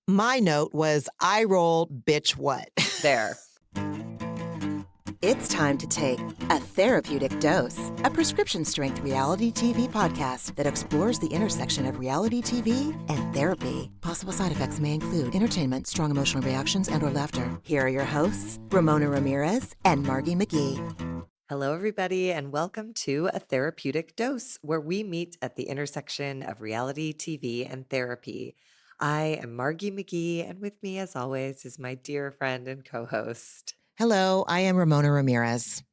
My note was, eye roll, bitch, what? There. It's time to take A Therapeutic Dose, a prescription-strength reality TV podcast that explores the intersection of reality TV and therapy. Possible side effects may include entertainment, strong emotional reactions, and/or laughter. Here are your hosts, Ramona Ramirez and Margie McGee. Hello, everybody, and welcome to A Therapeutic Dose, where we meet at the intersection of reality TV and therapy. I am Margie McGee, and with me, as always, is my dear friend and co-host. Hello, I am Ramona Ramirez.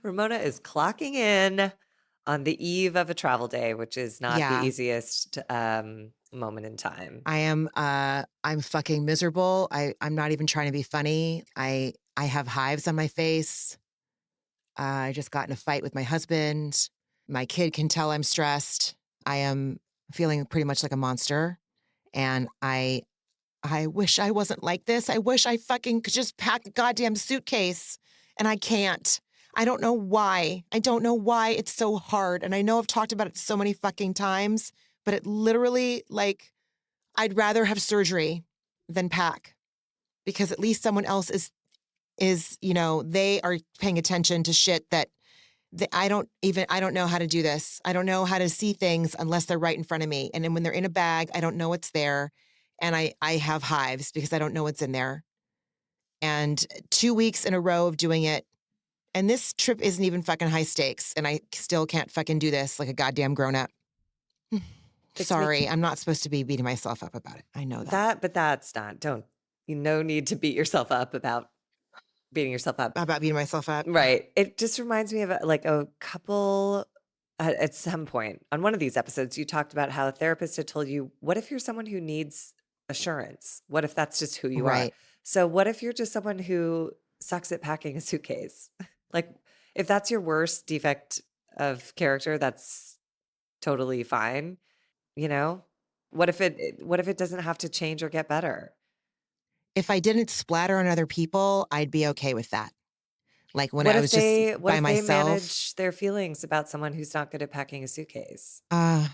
Ramona is clocking in on the eve of a travel day, which is not the easiest moment in time. I'm fucking miserable. I'm not even trying to be funny. I have hives on my face. I just got in a fight with my husband. My kid can tell I'm stressed. I am feeling pretty much like a monster. And I wish I wasn't like this. I wish I fucking could just pack a goddamn suitcase. And I can't. I don't know why. I don't know why it's so hard. And I know I've talked about it so many fucking times, but it literally, like, I'd rather have surgery than pack. Because at least someone else is, you know, they are paying attention to shit that I don't know how to do this. I don't know how to see things unless they're right in front of me. And then when they're in a bag, I don't know what's there. And I have hives because I don't know what's in there. And 2 weeks in a row of doing it. And this trip isn't even fucking high stakes. And I still can't fucking do this like a goddamn grown up. Sorry, I'm not supposed to be beating myself up about it. I know that. But that's not, no need to beat yourself up about beating yourself up. About beating myself up. Right. It just reminds me of like a couple at some point on one of these episodes, you talked about how a therapist had told you, what if you're someone who needs assurance? What if that's just who you are? So what if you're just someone who sucks at packing a suitcase? Like, if that's your worst defect of character, that's totally fine. You know, what if it doesn't have to change or get better? If I didn't splatter on other people, I'd be okay with that. Like when What I if was they, just what by if myself. they manage their feelings about someone who's not good at packing a suitcase? I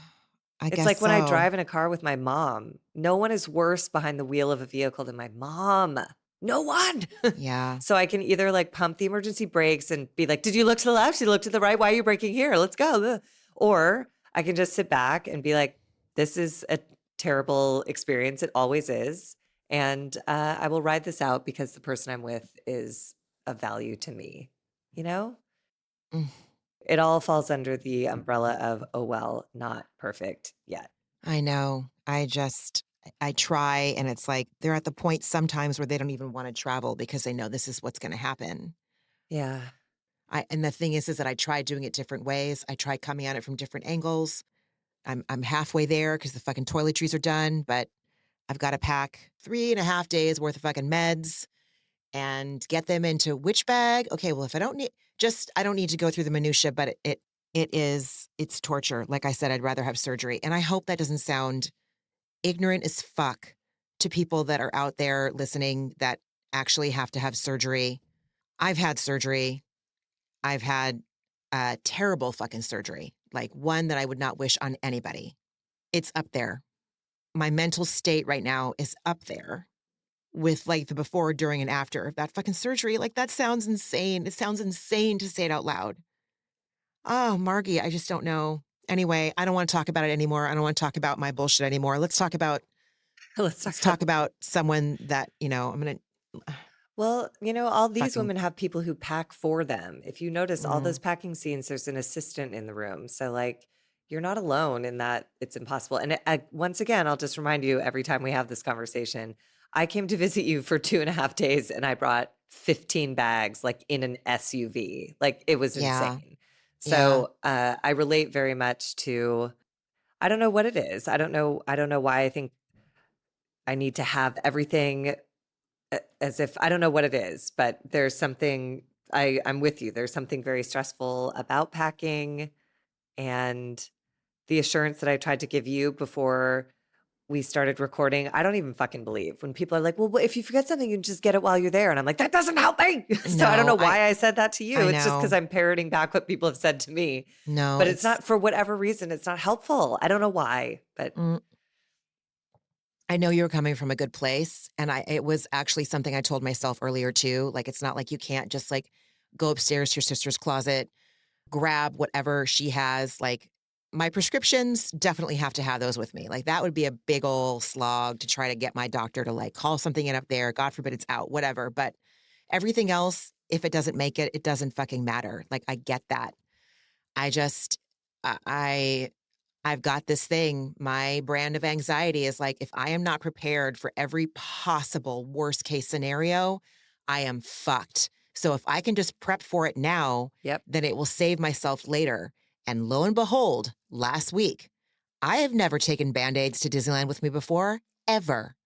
It's guess like when I so. drive in a car with my mom. No one is worse behind the wheel of a vehicle than my mom. No one. Yeah. So I can either like pump the emergency brakes and be like, did you look to the left? Did you look to the right? Why are you braking here? Let's go. Or I can just sit back and be like, this is a terrible experience. It always is. And I will ride this out because the person I'm with is of value to me. You know? Mm. It all falls under the umbrella of, oh, well, not perfect yet. I know. I try, and it's like they're at the point sometimes where they don't even want to travel because they know this is what's going to happen. Yeah. And the thing is that I tried doing it different ways. I tried coming at it from different angles. I'm halfway there because the fucking toiletries are done, but I've got to pack 3.5 days worth of fucking meds and get them into which bag. Okay, well, if I don't need to go through the minutia, but it's torture. Like I said, I'd rather have surgery. And I hope that doesn't sound ignorant as fuck to people that are out there listening that actually have to have surgery. I've had surgery. I've had terrible fucking surgery, like one that I would not wish on anybody. It's up there. My mental state right now is up there with like the before, during, and after that fucking surgery. Like, that sounds insane. It sounds insane to say it out loud. Oh, Margie, I just don't know. Anyway, I don't want to talk about it anymore. I don't want to talk about my bullshit anymore. Let's talk about someone that, you know, I'm going to. Well, you know, all these women have people who pack for them. If you notice all those packing scenes, there's an assistant in the room. So like, you're not alone in that it's impossible. And once again, I'll just remind you every time we have this conversation, I came to visit you for 2.5 days and I brought 15 bags, like in an SUV. Like, it was insane. So I relate very much to, I don't know what it is. I don't know why I think I need to have everything as if, I don't know what it is, but there's something, I'm with you. There's something very stressful about packing, and the assurance that I tried to give you before we started recording, I don't even fucking believe when people are like, well, if you forget something, you can just get it while you're there. And I'm like, that doesn't help me. So I don't know why I said that to you. It's just because I'm parroting back what people have said to me. No, but it's not, for whatever reason, it's not helpful. I don't know why, but I know you're coming from a good place. And it was actually something I told myself earlier too. Like, it's not like you can't just like go upstairs to your sister's closet, grab whatever she has. Like, my prescriptions, definitely have to have those with me. Like, that would be a big old slog to try to get my doctor to like call something in up there. God forbid it's out, whatever. But everything else, if it doesn't make it, it doesn't fucking matter. Like, I get that. I just, I, I've got this thing. My brand of anxiety is like, if I am not prepared for every possible worst case scenario, I am fucked. So if I can just prep for it now, Yep. then it will save myself later. And lo and behold, last week, I have never taken Band-Aids to Disneyland with me before, ever.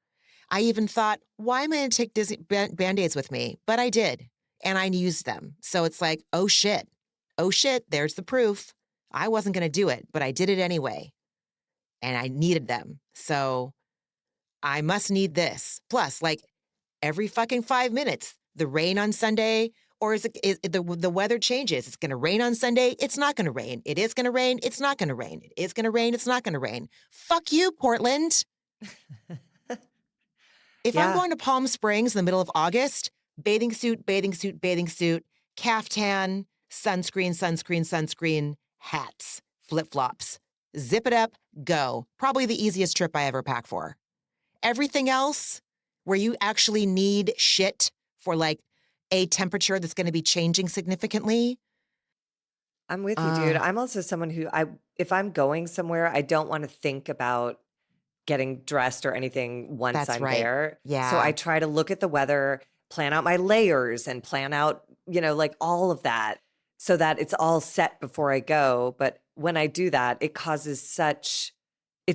I even thought, why am I going to take Band-Aids with me? But I did, and I used them. So it's like, oh shit, there's the proof. I wasn't going to do it, but I did it anyway, and I needed them. So I must need this. Plus, like, every fucking 5 minutes, the rain on Sunday, or the weather changes. It's going to rain on Sunday. It's not going to rain. It is going to rain. It's not going to rain. It is going to rain. It's not going to rain. Fuck you, Portland. If I'm Yeah. going to Palm Springs in the middle of August, bathing suit, caftan, sunscreen, hats, flip-flops. Zip it up, go. Probably the easiest trip I ever pack for. Everything else, where you actually need shit for like a temperature that's going to be changing significantly. I'm with you, dude. I'm also someone who if I'm going somewhere, I don't want to think about getting dressed or anything once That's I'm right. there. Yeah. So I try to look at the weather, plan out my layers and plan out, like all of that so that it's all set before I go. But when I do that, it's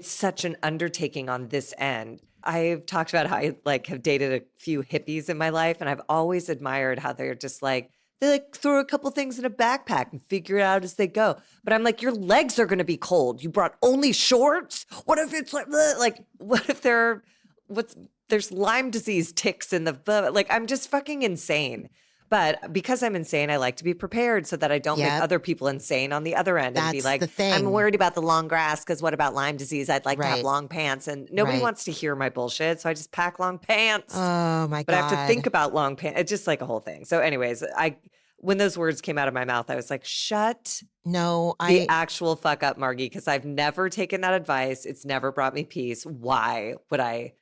such an undertaking on this end. I've talked about how I like have dated a few hippies in my life, and I've always admired how they're just like, they like throw a couple things in a backpack and figure it out as they go. But I'm like, your legs are going to be cold. You brought only shorts? What if it's like what if there's Lyme disease ticks in the, like, I'm just fucking insane. But because I'm insane, I like to be prepared so that I don't make Yep. other people insane on the other end and be That's like, the thing. I'm worried about the long grass because what about Lyme disease? I'd like to have Right. long pants. And nobody Right. wants to hear my bullshit. So I just pack long pants. Oh my God. But I have to think about long pants. It's just like a whole thing. So anyways, when those words came out of my mouth, I was like, shut the actual fuck up, Margie, because I've never taken that advice. It's never brought me peace. Why would I?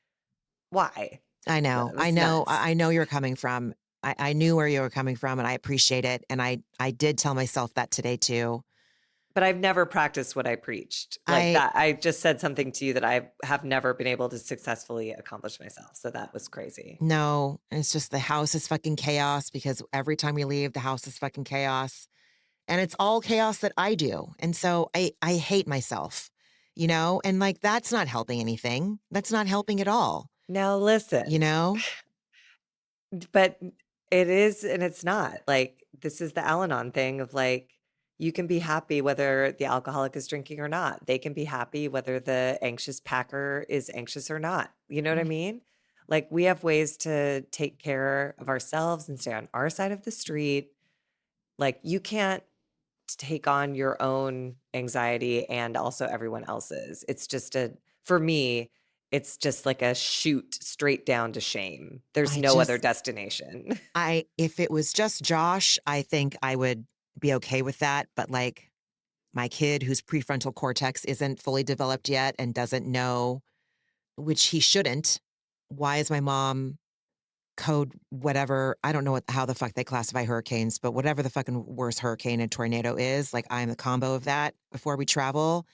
Why? I know. It was I know. nuts. I know you're coming from. I knew where you were coming from, and I appreciate it. And I did tell myself that today too. But I've never practiced what I preached like that. I just said something to you that I have never been able to successfully accomplish myself. So that was crazy. No, it's just the house is fucking chaos because every time we leave, the house is fucking chaos. And it's all chaos that I do. And so I hate myself, and like, that's not helping anything. That's not helping at all. Now listen, but it is and it's not. Like, this is the Al-Anon thing of like, you can be happy whether the alcoholic is drinking or not. They can be happy whether the anxious packer is anxious or not. You know what I mean? Like, we have ways to take care of ourselves and stay on our side of the street. Like, you can't take on your own anxiety and also everyone else's. It's just for me, it's just like a shoot straight down to shame. There's no other destination. If it was just Josh, I think I would be okay with that. But like, my kid whose prefrontal cortex isn't fully developed yet and doesn't know, which he shouldn't. Why is my mom code whatever? I don't know how the fuck they classify hurricanes, but whatever the fucking worst hurricane and tornado is, like, I'm the combo of that before we travel.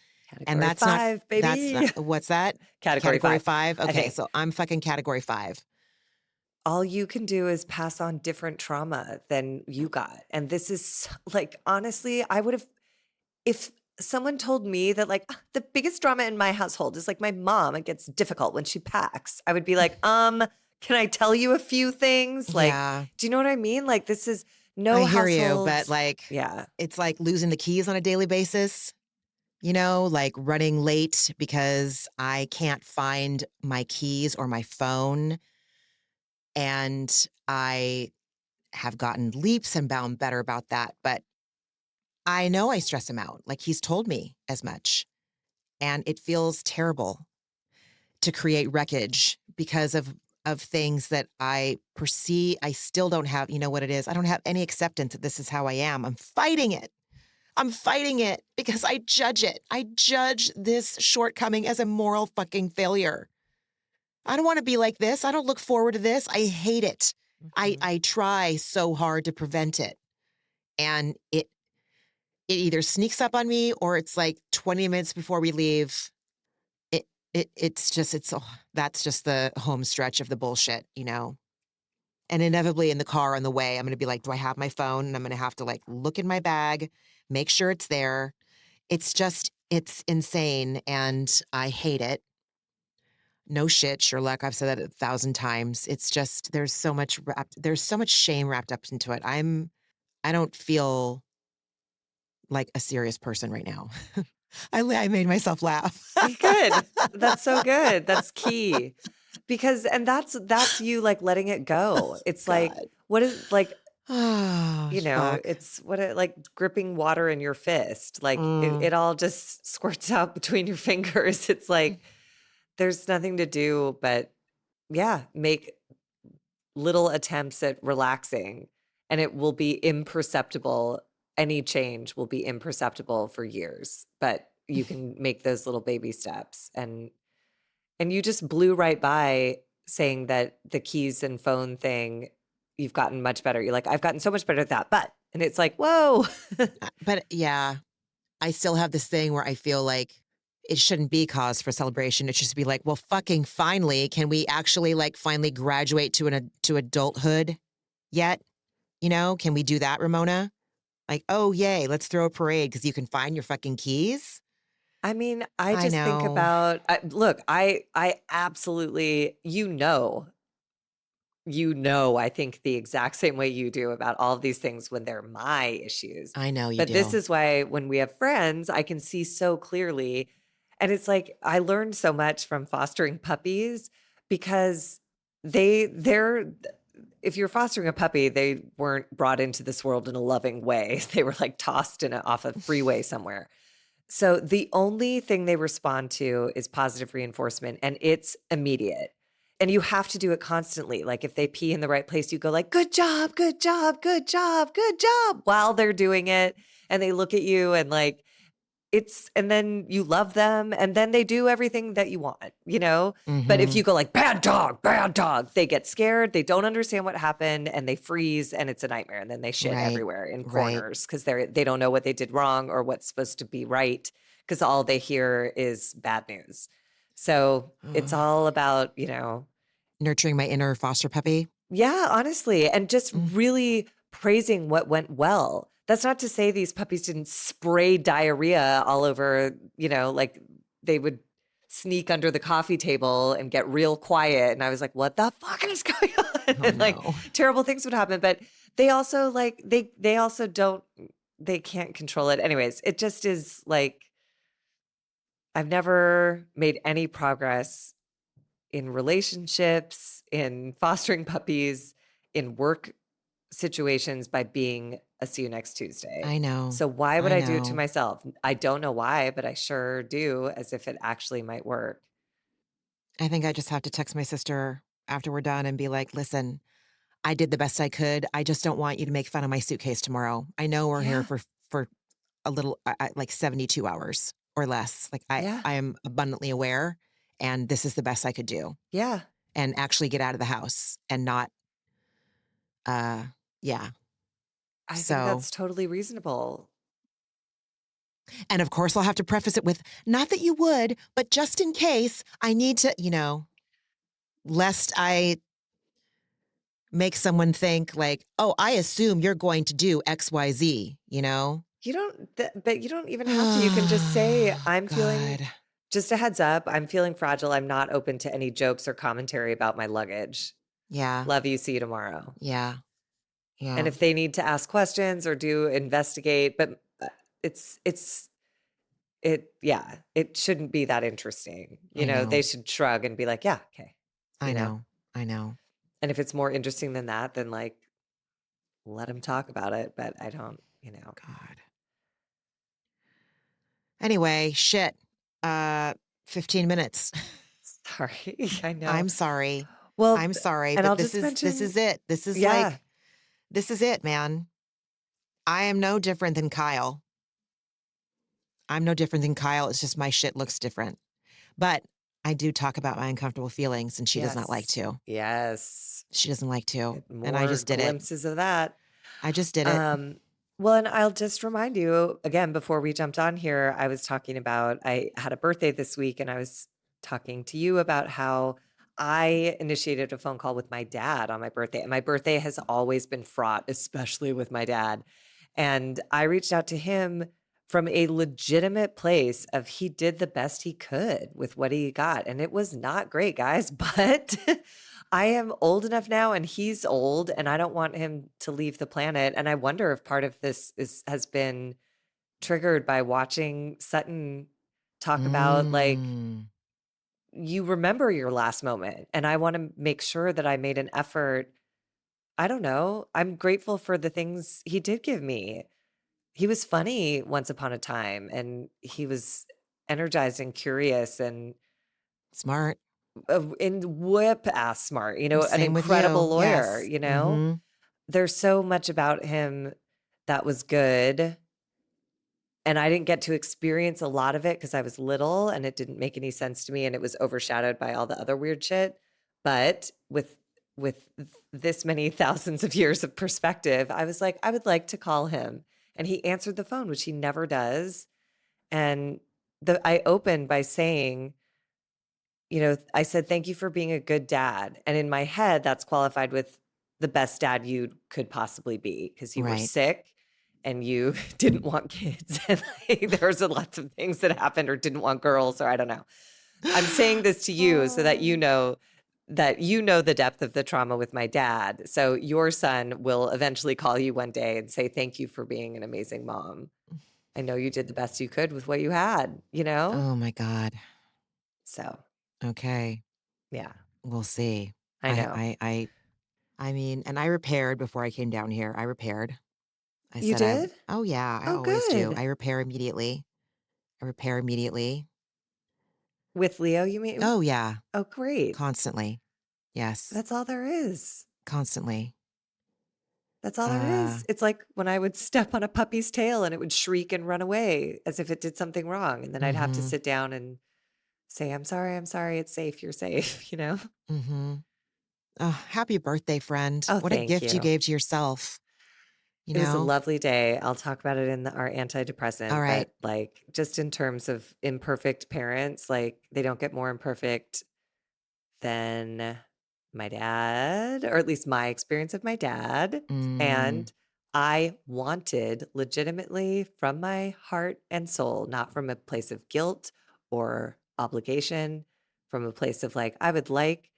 And that's 5, baby. That's not, what's that? Category 5. Okay, so I'm fucking category 5. All you can do is pass on different trauma than you got. And this is like, honestly, I would have, if someone told me that like the biggest drama in my household is like my mom, it gets difficult when she packs, I would be like, can I tell you a few things? Like, do you know what I mean? Like, this is I hear you, but like, yeah, it's like losing the keys on a daily basis. Like running late because I can't find my keys or my phone. And I have gotten leaps and bounds better about that. But I know I stress him out. Like, he's told me as much. And it feels terrible to create wreckage because of things that I perceive. I still don't have, you know what it is? I don't have any acceptance that this is how I am. I'm fighting it. I'm fighting it because I judge it. I judge this shortcoming as a moral fucking failure. I don't want to be like this. I don't look forward to this. I hate it. I try so hard to prevent it. And it either sneaks up on me or it's like 20 minutes before we leave. That's just the home stretch of the bullshit, you know? And inevitably in the car on the way, I'm going to be like, do I have my phone? And I'm going to have to like look in my bag, make sure it's there. It's insane. And I hate it. No shit, Sherlock. I've said that 1,000 times. It's just, there's so much shame wrapped up into it. I don't feel like a serious person right now. I made myself laugh. Good. That's so good. That's key. Because, and that's you like letting it go. It's like, God. what is like, Oh, you know, fuck. it's what it like gripping water in your fist. Like it all just squirts out between your fingers. It's like, there's nothing to do but, yeah, make little attempts at relaxing and it will be imperceptible. Any change will be imperceptible for years, but you can make those little baby steps. And you just blew right by saying that the keys and phone thing, you've gotten much better. You're like, I've gotten so much better at that, but, and it's like, whoa. But yeah, I still have this thing where I feel like it shouldn't be cause for celebration. It should just be like, well, fucking finally, can we actually like finally graduate to adulthood yet? You know, can we do that, Ramona? Like, oh, yay, let's throw a parade because you can find your fucking keys. I mean, I I just think know. about, look, I absolutely, I think the exact same way you do about all of these things when they're my issues. I know you But do. this is why when we have friends, I can see so clearly. And it's like, I learned so much from fostering puppies because they're, if you're fostering a puppy, they weren't brought into this world in a loving way. They were like tossed off a freeway somewhere. So the only thing they respond to is positive reinforcement, and it's immediate. And you have to do it constantly. Like if they pee in the right place, you go like, good job, good job, good job, good job, while they're doing it. And they look at you and like, and then you love them and then they do everything that you want, you know? But if you go like, bad dog, they get scared. They don't understand what happened and they freeze and it's a nightmare. And then they shit everywhere in corners because they don't know what they did wrong or what's supposed to be right because all they hear is bad news. So it's all about, you know, nurturing my inner foster puppy. yeah, honestly, and just really praising what went well. That's not to say these puppies didn't spray diarrhea all over, you know, like they would sneak under the coffee table and get real quiet. And I was like, what the fuck is going on? And like terrible things would happen. But they also like, they also they can't control it. Anyways, it just is like, I've never made any progress in relationships, in fostering puppies, in work situations by being a see you next Tuesday. I know. So why would I do it to myself? I don't know why, but I sure do as if it actually might work. I think I just have to text my sister after we're done and be like, listen, I did the best I could. I just don't want you to make fun of my suitcase tomorrow. I know we're here for a little, like 72 hours or less. Like I am abundantly aware and this is the best I could do. Yeah. And actually get out of the house and not, I think that's totally reasonable. And of course, I'll have to preface it with, not that you would, but just in case I need to, you know, lest I make someone think like, oh, I assume you're going to do X, Y, Z, you know? But you don't even have to. You can just say, I'm feeling, just a heads up, I'm feeling fragile. I'm not open to any jokes or commentary about my luggage. Yeah. Love you. See you tomorrow. Yeah. Yeah. And if they need to ask questions or investigate, but it shouldn't be that interesting. You know, they should shrug and be like, yeah, okay. I know. And if it's more interesting than that, then like, let them talk about it. But I don't, you know. God. Anyway, shit. 15 minutes. sorry. I know. I'm sorry. Well, I'm sorry, and but I'll this just is mention, it. This is yeah, like this is it, man. I am no different than Kyle. I'm no different than Kyle. It's just my shit looks different. But I do talk about my uncomfortable feelings, and she does not like yes, to. yes. She doesn't like to. Get And I more just did it. glimpses of that. I just did it. Um, well, and I'll just remind you again before we jumped on here, I was talking about I had a birthday this week and I was talking to you about how I initiated a phone call with my dad on my birthday. And my birthday has always been fraught, especially with my dad. And I reached out to him from a legitimate place of he did the best he could with what he got. And it was not great, guys, but I am old enough now and he's old and I don't want him to leave the planet. And I wonder if part of this has been triggered by watching Sutton talk about like Mm. you remember your last moment. And I want to make sure that I made an effort. I don't know. I'm grateful for the things he did give me. He was funny once upon a time and he was energized and curious and Smart. whip ass smart, an Same with incredible you. lawyer, Yes. Mm-hmm. There's so much about him that was good. And I didn't get to experience a lot of it because I was little and it didn't make any sense to me and it was overshadowed by all the other weird shit. But with this many thousands of years of perspective, I was like, I would like to call him. And he answered the phone, which he never does. And I opened by saying, I said, thank you for being a good dad. And in my head, that's qualified with the best dad you could possibly be because you were Right. sick and you didn't want kids. And like, there's lots of things that happened or didn't want girls or I don't know. I'm saying this to you so that you know the depth of the trauma with my dad. So your son will eventually call you one day and say, thank you for being an amazing mom. I know you did the best you could with what you had, Oh my God. So, Okay. yeah, We'll see. I know. I mean, and I repaired before I came down here. I repaired. I You said I did? oh yeah, I Oh, always do. good. I repair immediately. I repair immediately. With Leo, you mean? Oh yeah. Oh, great. Constantly. Yes. That's all there is. Constantly. That's all there Uh is. It's like when I would step on a puppy's tail and it would shriek and run away as if it did something wrong. And then I'd have to mm-hmm. sit down and say, I'm sorry, it's safe, you're safe, Mm-hmm. Oh, happy birthday, friend. Oh, What a thank gift you you. gave to yourself. You It was a know? lovely day. I'll talk about it in our All antidepressant, right. but like just in terms of imperfect parents, like they don't get more imperfect than my dad, or at least my experience of my dad. Mm, And I wanted legitimately from my heart and soul, not from a place of guilt or obligation, from a place of like, I would like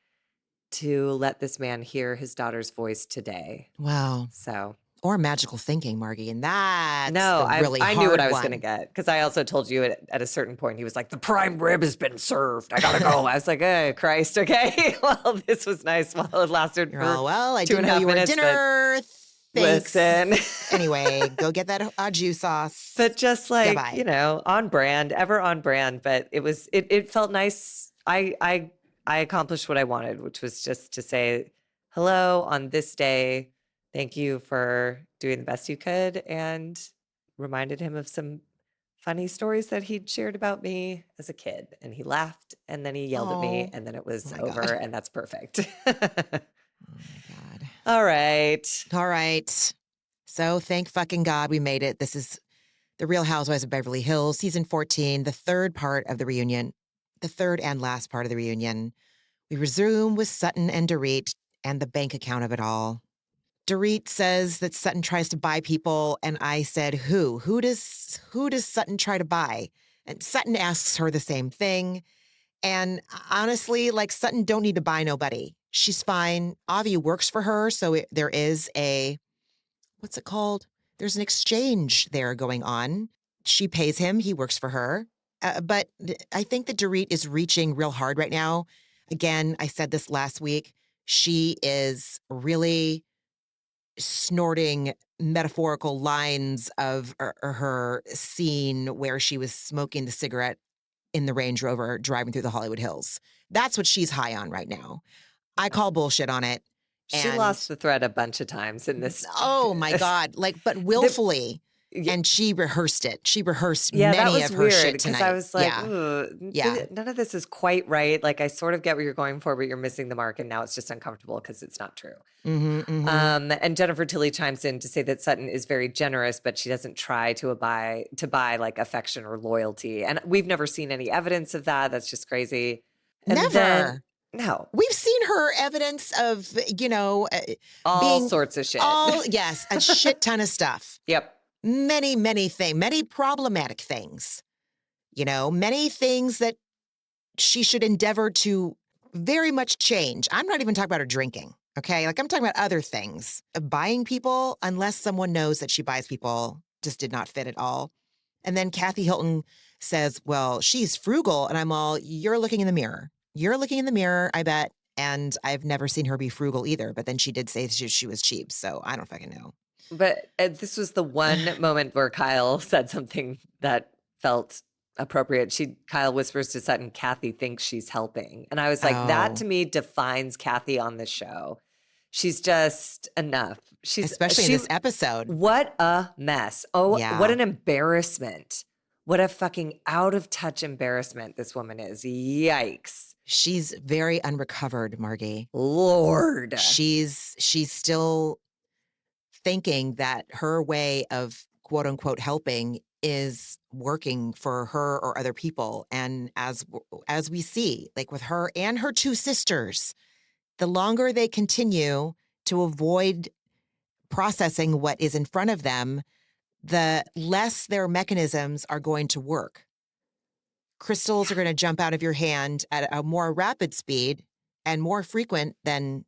to let this man hear his daughter's voice today. wow. So Or magical thinking, Margie. And that's no, the really I knew what hard I was going to one. get because I also told you at a certain point, he was like, the prime rib has been served. I got to go. I was like, oh, Christ. Okay. Well, this was nice while it lasted You're for all, well, I two didn't and a know half you were at minutes, but dinner. Thanks. listen. Anyway, go get that au jus sauce. But just like, Goodbye. on brand, ever on brand. But it felt nice. I accomplished what I wanted, which was just to say hello on this day. Thank you for doing the best you could, and reminded him of some funny stories that he'd shared about me as a kid. And he laughed and then he yelled at me Oh, and then it oh was my over God. and that's perfect. Oh my God. All right. All right. So thank fucking God we made it. This is The Real Housewives of Beverly Hills, season 14, the third part of the reunion, the third and last part of the reunion. We resume with Sutton and Dorit and the bank account of it all. Dorit says that Sutton tries to buy people, and I said, who? Who does Sutton try to buy? And Sutton asks her the same thing. And honestly, like Sutton don't need to buy nobody. She's fine. Avi works for her, so there is what's it called? There's an exchange there going on. She pays him. He works for her. But I think that Dorit is reaching real hard right now. Again, I said this last week. She is really snorting metaphorical lines of her scene where she was smoking the cigarette in the Range Rover driving through the Hollywood Hills. That's what she's high on right now. I call bullshit on it. She lost the thread a bunch of times in this. Oh my God. But willfully. Yeah. And she rehearsed it. She rehearsed that many was of her weird, shit tonight. I was like, yeah. None of this is quite right. Like, I sort of get what you're going for, but you're missing the mark. And now it's just uncomfortable because it's not true. And Jennifer Tilly chimes in to say that Sutton is very generous, but she doesn't try to buy like affection or loyalty. And we've never seen any evidence of that. That's just crazy. And Never. No. We've seen her evidence of, all sorts of shit. Yes, a shit ton of stuff. Yep. Many things, many problematic things, many things that she should endeavor to very much change. I'm not even talking about her drinking, okay? Like, I'm talking about other things. Buying people, unless someone knows that she buys people, just did not fit at all. And then Kathy Hilton says, well, she's frugal. And I'm all, you're looking in the mirror. You're looking in the mirror, I bet. And I've never seen her be frugal either. But then she did say she was cheap. So I don't fucking know. But this was the one moment where Kyle said something that felt appropriate. Kyle whispers to Sutton, Kathy thinks she's helping. And I was like, that to me defines Kathy on the show. She's just enough. Especially in this episode. What a mess. Oh, yeah. What an embarrassment. What a fucking out of touch embarrassment this woman is. Yikes. She's very unrecovered, Margie. Lord. She's still thinking that her way of quote unquote helping is working for her or other people. And as we see, like with her and her two sisters, the longer they continue to avoid processing what is in front of them, the less their mechanisms are going to work. Crystals are going to jump out of your hand at a more rapid speed and more frequent than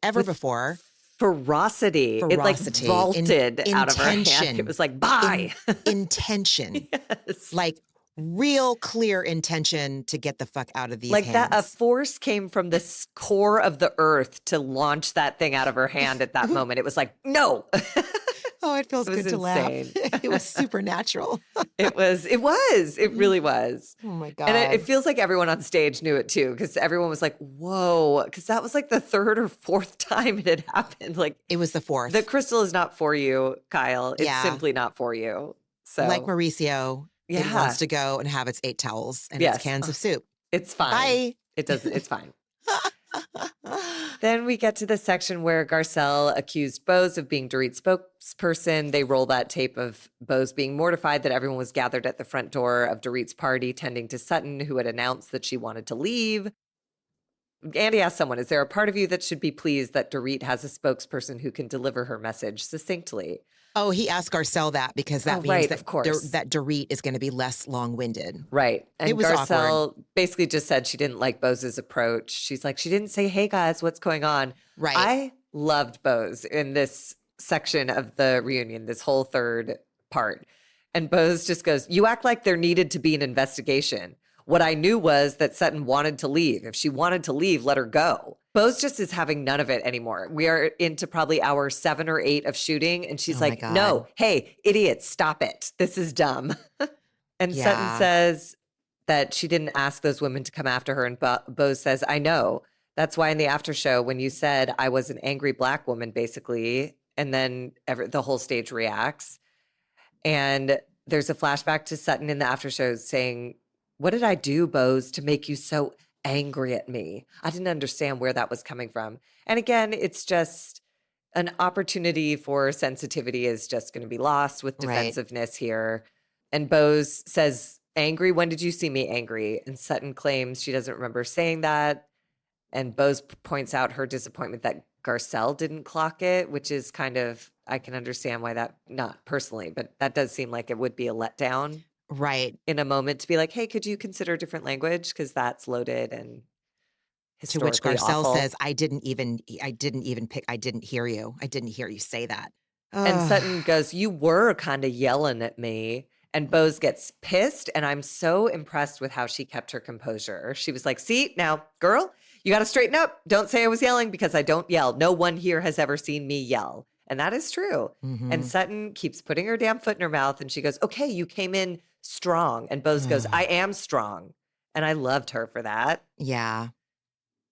ever before. Ferocity. It like vaulted out of her hand. It was like, bye. Intention. Yes. Like real clear intention to get the fuck out of these hands. Like that, a force came from the core of the earth to launch that thing out of her hand at that moment. It was like, no. Oh, it feels good to laugh. It was supernatural. It really was. Oh my God. And it feels like everyone on stage knew it too, because everyone was like, whoa, because that was like the third or fourth time it had happened. Like, it was the fourth. The crystal is not for you, Kyle. It's simply not for you. So, like Mauricio, it wants to go and have its 8 towels and its cans of soup. It's fine. Bye. It's fine. Then we get to the section where Garcelle accused Bose of being Dorit's spokesperson. They roll that tape of Bose being mortified that everyone was gathered at the front door of Dorit's party tending to Sutton, who had announced that she wanted to leave. Andy asked someone, is there a part of you that should be pleased that Dorit has a spokesperson who can deliver her message succinctly? Oh, he asked Garcelle that because that means that, of course. That Dorit is going to be less long-winded. Right. And it was Garcelle awkward. Basically just said she didn't like Bose's approach. She's like, she didn't say, hey guys, what's going on? Right. I loved Bose in this section of the reunion, this whole third part. And Bose just goes, you act like there needed to be an investigation. What I knew was that Sutton wanted to leave. If she wanted to leave, let her go. Bose just is having none of it anymore. We are into probably hour 7 or 8 of shooting. And she's like, no, hey, idiot, stop it. This is dumb. And Sutton says that she didn't ask those women to come after her. And Bose says, I know. That's why in the after show, when you said I was an angry Black woman, basically, and then the whole stage reacts. And there's a flashback to Sutton in the after shows saying, what did I do, Bose, to make you so angry at me? I didn't understand where that was coming from. And again, it's just an opportunity for sensitivity is just going to be lost with defensiveness here. And Bose says, angry? When did you see me angry? And Sutton claims she doesn't remember saying that. And Bose points out her disappointment that Garcelle didn't clock it, which is kind of, I can understand why that, not personally, but that does seem like it would be a letdown. Right. In a moment to be like, hey, could you consider a different language? Because that's loaded and historically to which Garcelle awful. says, I didn't hear you. I didn't hear you say that. And Sutton goes, you were kind of yelling at me. And Bose gets pissed. And I'm so impressed with how she kept her composure. She was like, see, now, girl, you got to straighten up. Don't say I was yelling because I don't yell. No one here has ever seen me yell. And that is true. Mm-hmm. And Sutton keeps putting her damn foot in her mouth. And she goes, okay, you came in strong. And Bose goes, I am strong. And I loved her for that. Yeah.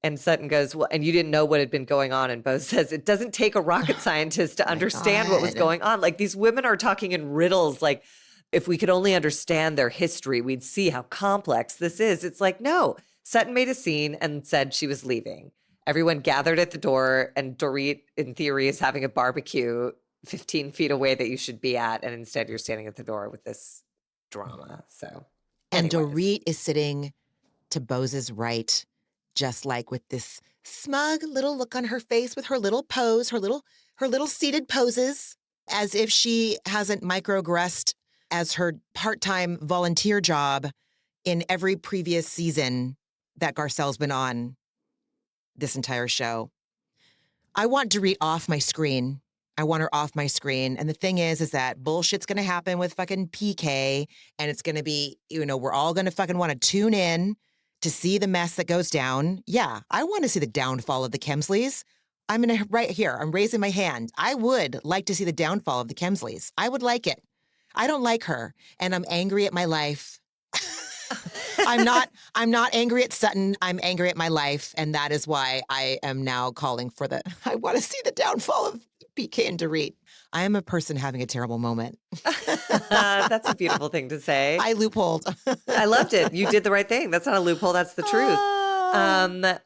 And Sutton goes, well, and you didn't know what had been going on. And Bose says, it doesn't take a rocket scientist to understand what was going on. Like, these women are talking in riddles. Like, if we could only understand their history, we'd see how complex this is. It's like, no. Sutton made a scene and said she was leaving. Everyone gathered at the door, and Dorit, in theory, is having a barbecue 15 feet away that you should be at. And instead, you're standing at the door with this drama. So, and anyways. Dorit is sitting to Bose's right, just like with this smug little look on her face with her little pose, her little seated poses, as if she hasn't microaggressed as her part-time volunteer job in every previous season that Garcelle's been on this entire show. I want Dorit off my screen. I want her off my screen. And the thing is that bullshit's going to happen with fucking PK. And it's going to be, we're all going to fucking want to tune in to see the mess that goes down. Yeah, I want to see the downfall of the Kemsleys. I'm going to, right here, I'm raising my hand. I would like to see the downfall of the Kemsleys. I would like it. I don't like her. And I'm angry at my life. I'm not angry at Sutton. I'm angry at my life. And that is why I am now calling for I want to see the downfall of PK and Dorit. I am a person having a terrible moment. That's a beautiful thing to say. I loopholed. I loved it. You did the right thing. That's not a loophole. That's the truth.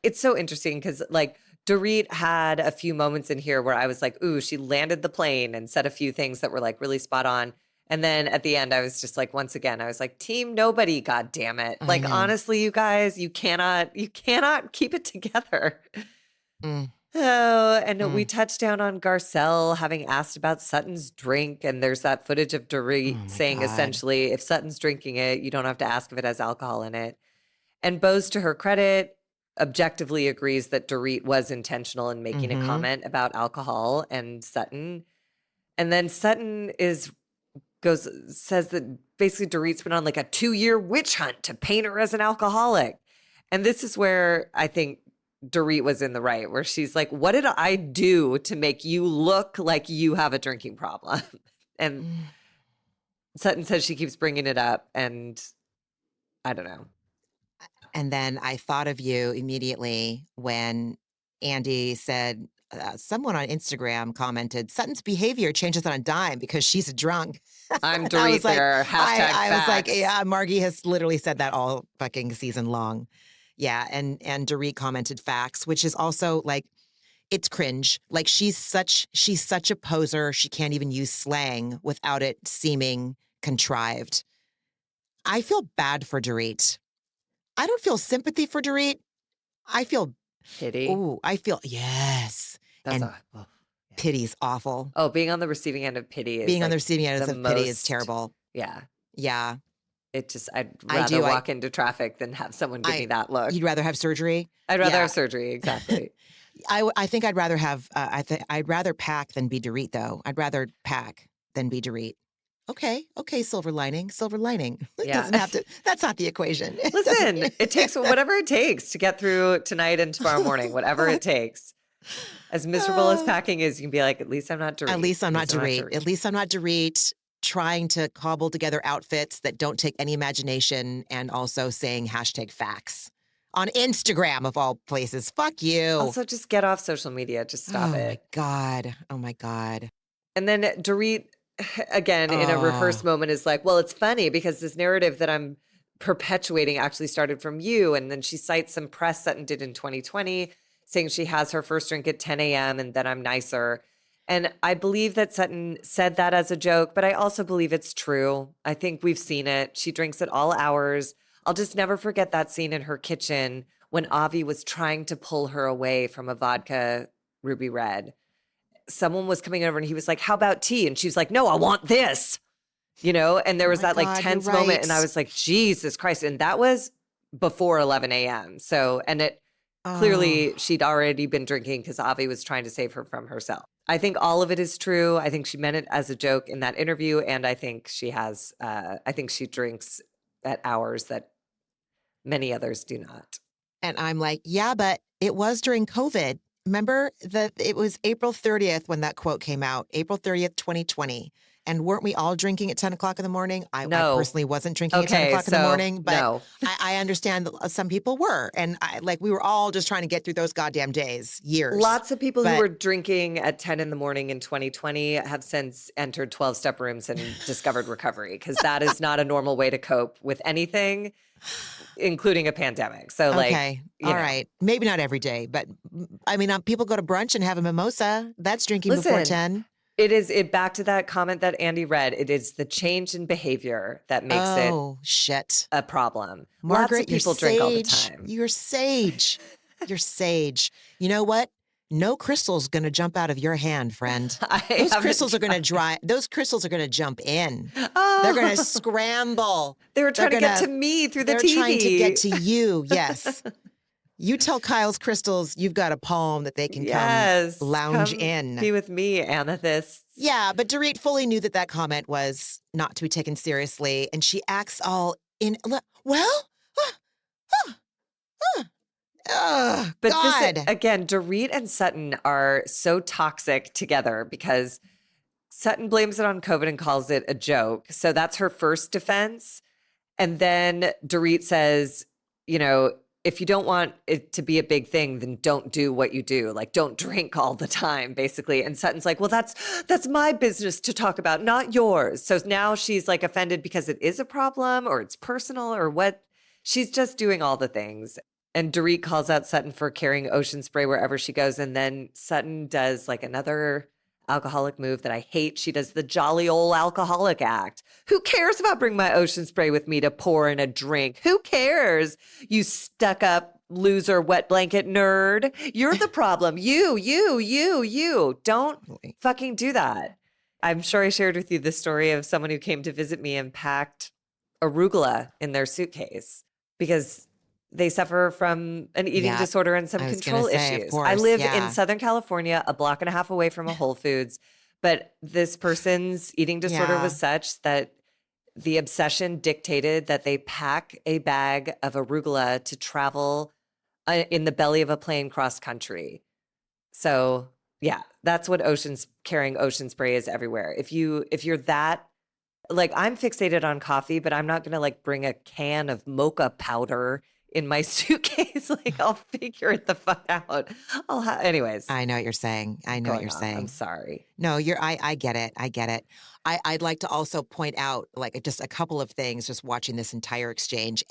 It's so interesting because like Dorit had a few moments in here where I was like, ooh, she landed the plane and said a few things that were like really spot on. And then at the end, I was just like, once again, I was like, team nobody, God damn it. Like, honestly, you guys, you cannot keep it together. Oh, and we touched down on Garcelle having asked about Sutton's drink. And there's that footage of Dorit saying essentially, if Sutton's drinking it, you don't have to ask if it has alcohol in it. And Bose, to her credit, objectively agrees that Dorit was intentional in making a comment about alcohol and Sutton. And then Sutton says that basically Dorit's been on like a 2-year witch hunt to paint her as an alcoholic. And this is where I think Dorit was in the right, where she's like, what did I do to make you look like you have a drinking problem? And Sutton says she keeps bringing it up, and I don't know. And then I thought of you immediately when Andy said, someone on Instagram commented, Sutton's behavior changes on a dime because she's a drunk. I'm Dorit there. Hashtag I was like, facts. yeah, Margie has literally said that all fucking season long. Yeah, and Dorit commented facts, which is also like, it's cringe. Like she's such a poser. She can't even use slang without it seeming contrived. I feel bad for Dorit. I don't feel sympathy for Dorit. I feel pity. Ooh, yes. Pity's awful. Oh, being on the receiving end of pity is on the receiving end of pity is terrible. Yeah. Yeah. I'd rather walk into traffic than have someone give me that look. You'd rather have surgery? I'd rather have surgery, exactly. I think I'd rather have, I'd rather pack than be Dorit, though. I'd rather pack than be Dorit. Okay, silver lining. It doesn't have to, that's not the equation. Listen, it takes whatever it takes to get through tonight and tomorrow morning, whatever it takes. As miserable as packing is, you can be like, at least I'm not Dorit. At least I'm not Dorit. At least I'm not Dorit trying to cobble together outfits that don't take any imagination and also saying hashtag facts on Instagram of all places. Fuck you. Also, just get off social media. Just stop it. Oh my God. And then Dorit, again, in a rehearsed moment is like, well, it's funny because this narrative that I'm perpetuating actually started from you. And then she cites some press Sutton did in 2020 saying she has her first drink at 10 a.m. and then I'm nicer. And I believe that Sutton said that as a joke, but I also believe it's true. I think we've seen it. She drinks at all hours. I'll just never forget that scene in her kitchen when Avi was trying to pull her away from a vodka Ruby Red. Someone was coming over and he was like, how about tea? And she was like, no, I want this, and there was that like tense moment. And I was like, Jesus Christ. And that was before 11 a.m. So, and it clearly she'd already been drinking because Avi was trying to save her from herself. I think all of it is true. I think she meant it as a joke in that interview. And I think she has, I think she drinks at hours that many others do not. And I'm like, yeah, but it was during COVID. Remember that it was April 30th when that quote came out, April 30th, 2020. And weren't we all drinking at 10 o'clock in the morning? I No. personally wasn't drinking at 10 Okay, o'clock in the so morning, but no. I understand that some people were. And we were all just trying to get through those goddamn days, years. Lots of people who But were drinking at 10 in the morning in 2020 have since entered 12-step rooms and discovered recovery, because that is not a normal way to cope with anything, including a pandemic. So okay, all know. right. Maybe not every day, but I mean, people go to brunch and have a mimosa. That's drinking before Listen, 10. it back to that comment that Andy read. It is the change in behavior that makes it Oh, shit. a problem. Margaret, Lots of people drink all the time. You're sage. You're sage. You know what? No crystal's going to jump out of your hand, friend. Those crystals are going to dry. Those crystals are going to jump in. Oh. They're going to scramble. They were trying to get to me through the TV. They're trying to get to you. Yes. You tell Kyle's crystals you've got a poem that they can come lounge in. Be with me, amethysts. Yeah, but Dorit fully knew that comment was not to be taken seriously, and she acts all in. Well, but God. This, again, Dorit and Sutton are so toxic together because Sutton blames it on COVID and calls it a joke. So that's her first defense. And then Dorit says, if you don't want it to be a big thing, then don't do what you do. Like, don't drink all the time, basically. And Sutton's like, well, that's my business to talk about, not yours. So now she's like offended because it is a problem or it's personal or what. She's just doing all the things. And Dorit calls out Sutton for carrying ocean spray wherever she goes. And then Sutton does like another alcoholic move that I hate. She does the jolly old alcoholic act. Who cares about bringing my ocean spray with me to pour in a drink? Who cares? You stuck up loser wet blanket nerd. You're the problem. You. Don't fucking do that. I'm sure I shared with you the story of someone who came to visit me and packed arugula in their suitcase because they suffer from an eating disorder and some control issues. I live in Southern California, a block and a half away from a Whole Foods, but this person's eating disorder was such that the obsession dictated that they pack a bag of arugula to travel in the belly of a plane cross country. So yeah, that's what carrying ocean spray is everywhere. If you're that, like, I'm fixated on coffee, but I'm not going to bring a can of mocha powder in my suitcase. I'll figure it the fuck out. Anyways. I know what you're saying. I know what you're saying. I'm sorry. No, I get it. I get it. I'd like to also point out just a couple of things just watching this entire exchange.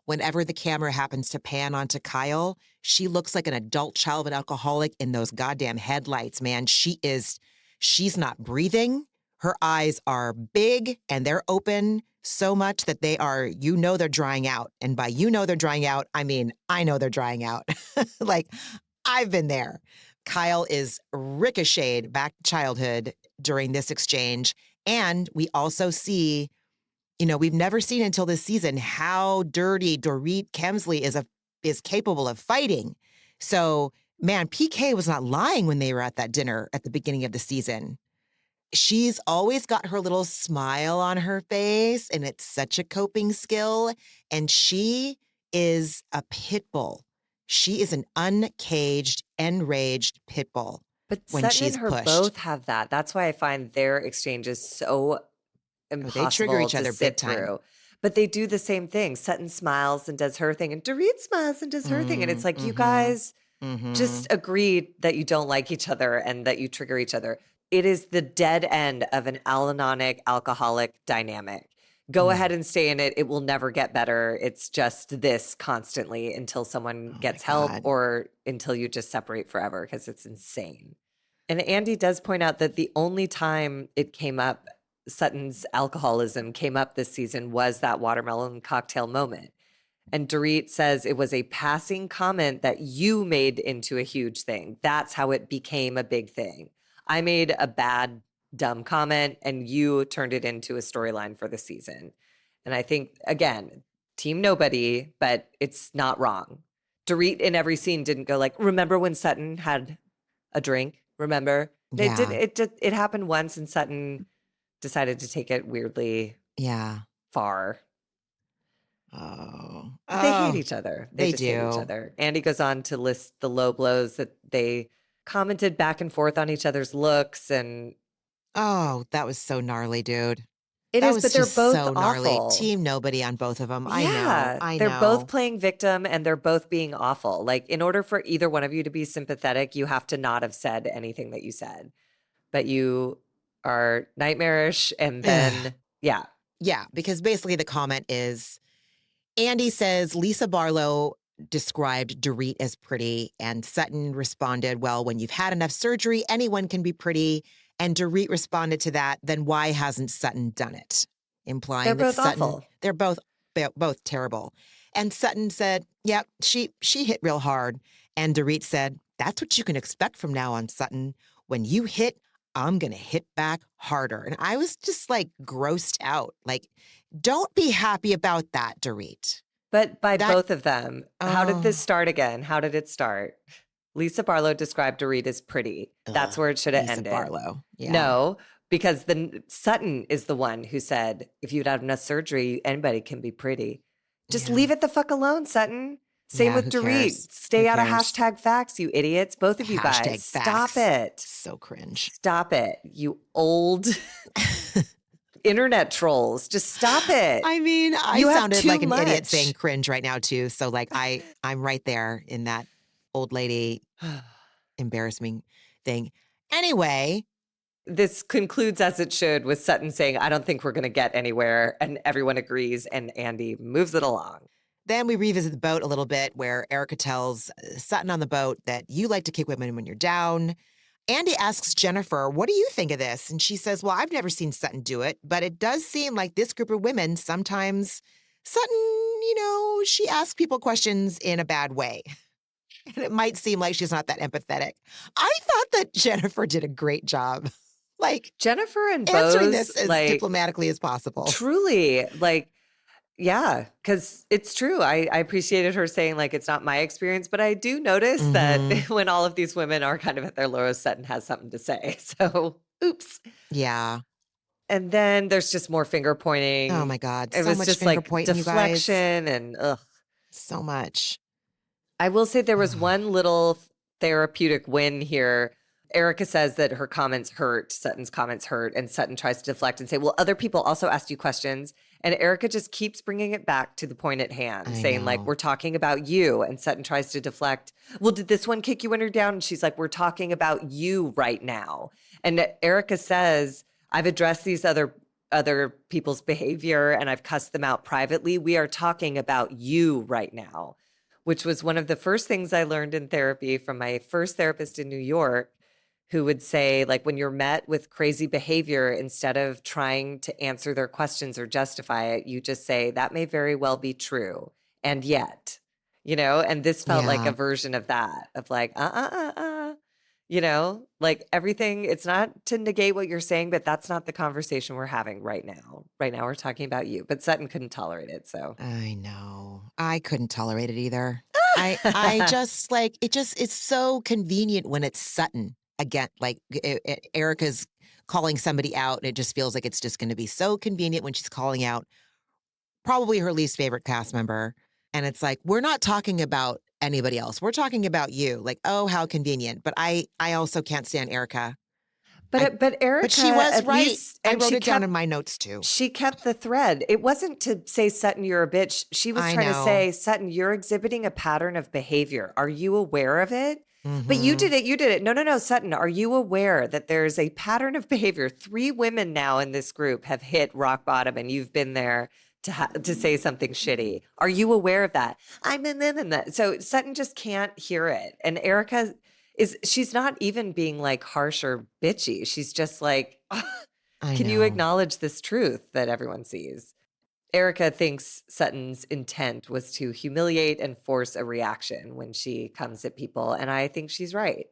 Whenever the camera happens to pan onto Kyle, she looks like an adult child of an alcoholic in those goddamn headlights, man. She's not breathing. Her eyes are big and they're open so much that they're drying out. And by they're drying out, I mean, I know they're drying out. I've been there. Kyle is ricocheted back to childhood during this exchange. And we also see, we've never seen until this season how dirty Dorit Kemsley is capable of fighting. So, man, PK was not lying when they were at that dinner at the beginning of the season. She's always got her little smile on her face, and it's such a coping skill. And she is a pit bull. She is an uncaged, enraged pit bull. But when Sutton she's and her pushed. both have that. That's why I find their exchanges so impossible they trigger each other to sit big time. through. But they do the same thing. Sutton smiles and does her thing, and Dorit smiles and does her thing. And it's like, you guys just agreed that you don't like each other and that you trigger each other. It is the dead end of an Al-Anonic alcoholic dynamic. Go ahead and stay in it. It will never get better. It's just this constantly until someone gets help or until you just separate forever, because it's insane. And Andy does point out that the only time it came up, Sutton's alcoholism came up this season, was that watermelon cocktail moment. And Dorit says it was a passing comment that you made into a huge thing. That's how it became a big thing. I made a bad, dumb comment and you turned it into a storyline for the season. And I think, again, team nobody, but it's not wrong. Dorit in every scene didn't go remember when Sutton had a drink? Remember? Yeah. It happened once and Sutton decided to take it weirdly far. Oh. They hate each other. They just hate each other. Andy goes on to list the low blows that they commented back and forth on each other's looks, and Oh, that was so gnarly, dude. It That is, was but they're just both so gnarly. awful. Team nobody on both of them. I know. Yeah, I they're both know. playing victim and they're both being awful. Like, in order for either one of you to be sympathetic, you have to not have said anything that you said. But you are nightmarish. And Ugh. then, yeah, Yeah, because basically the comment is Andy says Lisa Barlow described Dorit as pretty, and Sutton responded, well, when you've had enough surgery, anyone can be pretty. And Dorit responded to that, then why hasn't Sutton done it? they're Implying that both Sutton, awful. they're both terrible. And Sutton said, yep, she hit real hard. And Dorit said, that's what you can expect from now on, Sutton. When you hit, I'm going to hit back harder. And I was just like grossed out. Like, don't be happy about that, Dorit. But by That, both of them, how did this start again? How did it start? Lisa Barlow described Dorit as pretty. That's where it should have Lisa ended. Barlow. Yeah. No, because then Sutton is the one who said, if you'd had enough surgery, anybody can be pretty. Just Yeah. leave it the fuck alone, Sutton. Same Yeah, with who Dorit. cares? Stay Who out of cares? hashtag facts, you idiots. Both of you Hashtag guys. Stop facts. it. So cringe. Stop it, you old internet trolls. Just stop it. I mean, I You have sounded too like an idiot much. saying cringe right now too. So like I'm right there in that old lady embarrassing thing. Anyway, This concludes as it should with Sutton saying, I don't think we're going to get anywhere. And everyone agrees. And Andy moves it along. then we revisit the boat a little bit where Erika tells Sutton on the boat that you like to kick women when you're down. Andy asks Jennifer, what do you think of this? And she says, well, I've never seen Sutton do it, but it does seem like this group of women sometimes Sutton, she asks people questions in a bad way. And it might seem like she's not that empathetic. I thought that Jennifer did a great job. Like Jennifer and answering Bose, this as like, diplomatically as possible. truly, like, yeah, because it's true. I appreciated her saying, like, it's not my experience, but I do notice that when all of these women are kind of at their lowest, Sutton has something to say. So, oops. Yeah. And then there's just more finger pointing. Oh my God. It So was much just finger like pointing, you guys. deflection and ugh. So much. I will say there was one little therapeutic win here. Erika says that her comments hurt, Sutton's comments hurt, and Sutton tries to deflect and say, well, other people also asked you questions. And Erika just keeps bringing it back to the point at hand, saying, like, we're talking about you. And Sutton tries to deflect. Well, did this one kick you when you're down? And she's like, we're talking about you right now. And Erika says, I've addressed these other people's behavior and I've cussed them out privately. We are talking about you right now, which was one of the first things I learned in therapy from my first therapist in New York, who would say, like, when you're met with crazy behavior, instead of trying to answer their questions or justify it, you just say, that may very well be true. And yet, and this felt like a version of that, of like, like everything, it's not to negate what you're saying, but that's not the conversation we're having right now. Right now, we're talking about you. But Sutton couldn't tolerate it. So I know. I couldn't tolerate it either. I just like, it's so convenient when it's Sutton. Again, like Erika's calling somebody out, and it just feels like it's just going to be so convenient when she's calling out probably her least favorite cast member. And it's like, we're not talking about anybody else. We're talking about you. Like, oh, how convenient. But I also can't stand Erika. But Erika, but she was at right. least, I and wrote she it down kept- in my notes too. She kept the thread. It wasn't to say, Sutton, you're a bitch. She was trying to say, Sutton, you're exhibiting a pattern of behavior. Are you aware of it? But you did it. No, Sutton, are you aware that there's a pattern of behavior? 3 women now in this group have hit rock bottom and you've been there to say something shitty. Are you aware of that? I'm in that. So Sutton just can't hear it. And Erika she's not even being like harsh or bitchy. She's just like, can you acknowledge this truth that everyone sees? Erika thinks Sutton's intent was to humiliate and force a reaction when she comes at people. And I think she's right.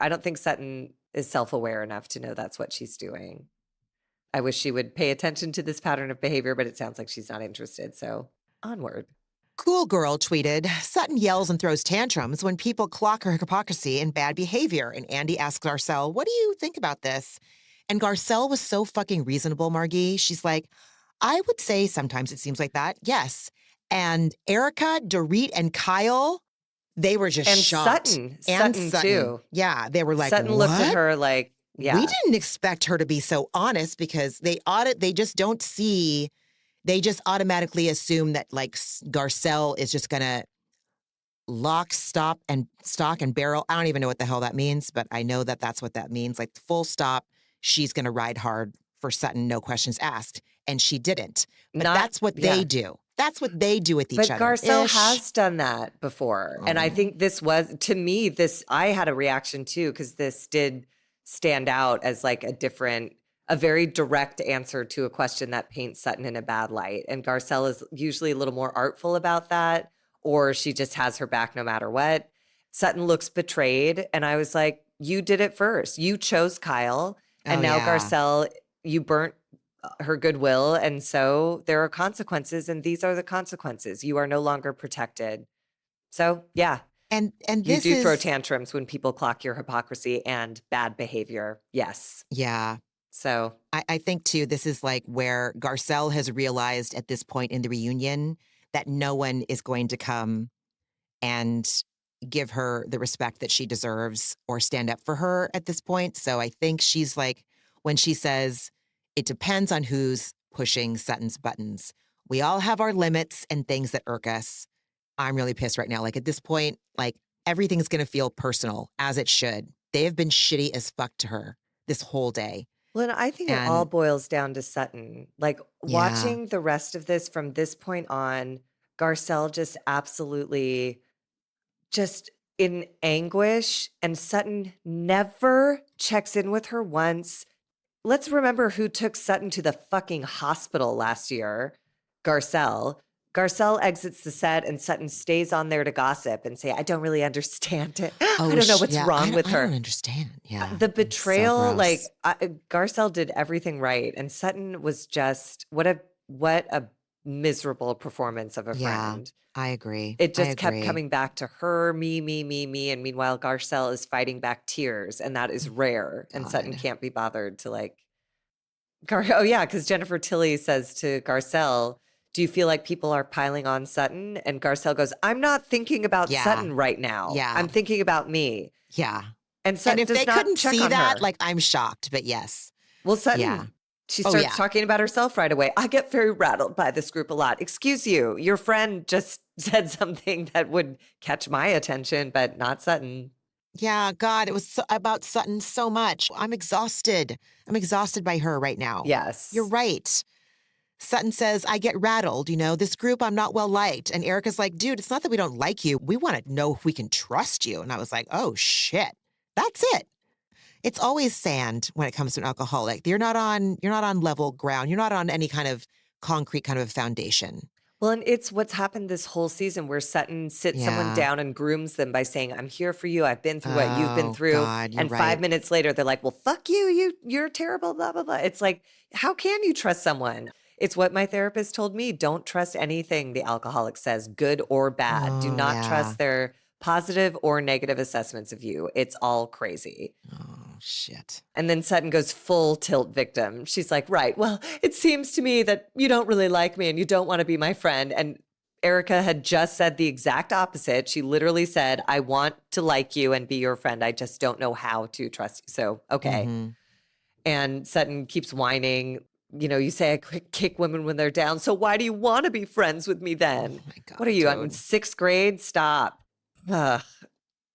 I don't think Sutton is self-aware enough to know that's what she's doing. I wish she would pay attention to this pattern of behavior, but it sounds like she's not interested. So onward. Cool Girl tweeted, Sutton yells and throws tantrums when people clock her hypocrisy and bad behavior. And Andy asks Garcelle, what do you think about this? And Garcelle was so fucking reasonable, Margie. She's like, I would say sometimes it seems like that. Yes. And Erika, Dorit, and Kyle, they were just and shocked. Sutton too. Yeah, they were like, Sutton what? looked at her like, we Yeah. didn't expect her to be so honest because they just don't see, they just automatically assume that like Garcelle is just going to lock, stock and barrel. I don't even know what the hell that means, but I know that that's what that means. Like full stop, she's going to ride hard for Sutton, no questions asked. And she didn't. But that's what they do. That's what they do with each But other. Garcelle has done that before. And I think this was, to me, I had a reaction too, because this did stand out as like a very direct answer to a question that paints Sutton in a bad light. And Garcelle is usually a little more artful about that, or she just has her back no matter what. Sutton looks betrayed. And I was like, you did it first. You chose Kyle. And now Garcelle, you burnt her goodwill. And so there are consequences, and these are the consequences. You are no longer protected. So yeah. And you do throw tantrums when people clock your hypocrisy and bad behavior. Yes. Yeah. So I think too, this is like where Garcelle has realized at this point in the reunion that no one is going to come and give her the respect that she deserves or stand up for her at this point. So I think she's like, when she says, it depends on who's pushing Sutton's buttons. We all have our limits and things that irk us. I'm really pissed right now. Like at this point, like everything's going to feel personal, as it should. They have been shitty as fuck to her this whole day. Well, and I think it all boils down to Sutton. Like watching the rest of this from this point on, Garcelle just absolutely just in anguish, and Sutton never checks in with her once. Let's remember who took Sutton to the fucking hospital last year. Garcelle. Garcelle exits the set and Sutton stays on there to gossip and say, I don't really understand it. I don't know what's wrong with her. I don't understand. Yeah. The betrayal, so like Garcelle did everything right. And Sutton was just, what a miserable performance of a friend. I agree. It just kept coming back to her, me. And meanwhile, Garcelle is fighting back tears, and that is rare. And Sutton can't be bothered to like, because Jennifer Tilly says to Garcelle, do you feel like people are piling on Sutton? And Garcelle goes, I'm not thinking about Sutton right now. Yeah. I'm thinking about me. Yeah. And Sutton if does they not couldn't check see on that, her. like I'm shocked, but yes. Well, Sutton, she starts talking about herself right away. I get very rattled by this group a lot. Excuse you, your friend just said something that would catch my attention, but not Sutton. Yeah, God, it was about Sutton so much. I'm exhausted. I'm exhausted by her right now. Yes. You're right. Sutton says, I get rattled, this group, I'm not well liked. And Erika's like, dude, it's not that we don't like you. We want to know if we can trust you. And I was like, oh shit, that's it. It's always sand when it comes to an alcoholic. You're not on level ground. You're not on any kind of concrete kind of a foundation. Well, and it's what's happened this whole season where Sutton sits someone down and grooms them by saying, I'm here for you. I've been through what you've been through. God, and 5 minutes later, they're like, well, fuck you. You're terrible, blah, blah, blah. It's like, how can you trust someone? It's what my therapist told me. Don't trust anything the alcoholic says, good or bad. Do not trust their positive or negative assessments of you. It's all crazy. Oh, shit. And then Sutton goes full tilt victim. She's like, right, well, it seems to me that you don't really like me and you don't want to be my friend. And Erika had just said the exact opposite. She literally said, I want to like you and be your friend. I just don't know how to trust you. So, okay. Mm-hmm. And Sutton keeps whining. You say I kick women when they're down. So why do you want to be friends with me then? Oh my God, what are you, dude. in 6th grade? Stop. Ugh.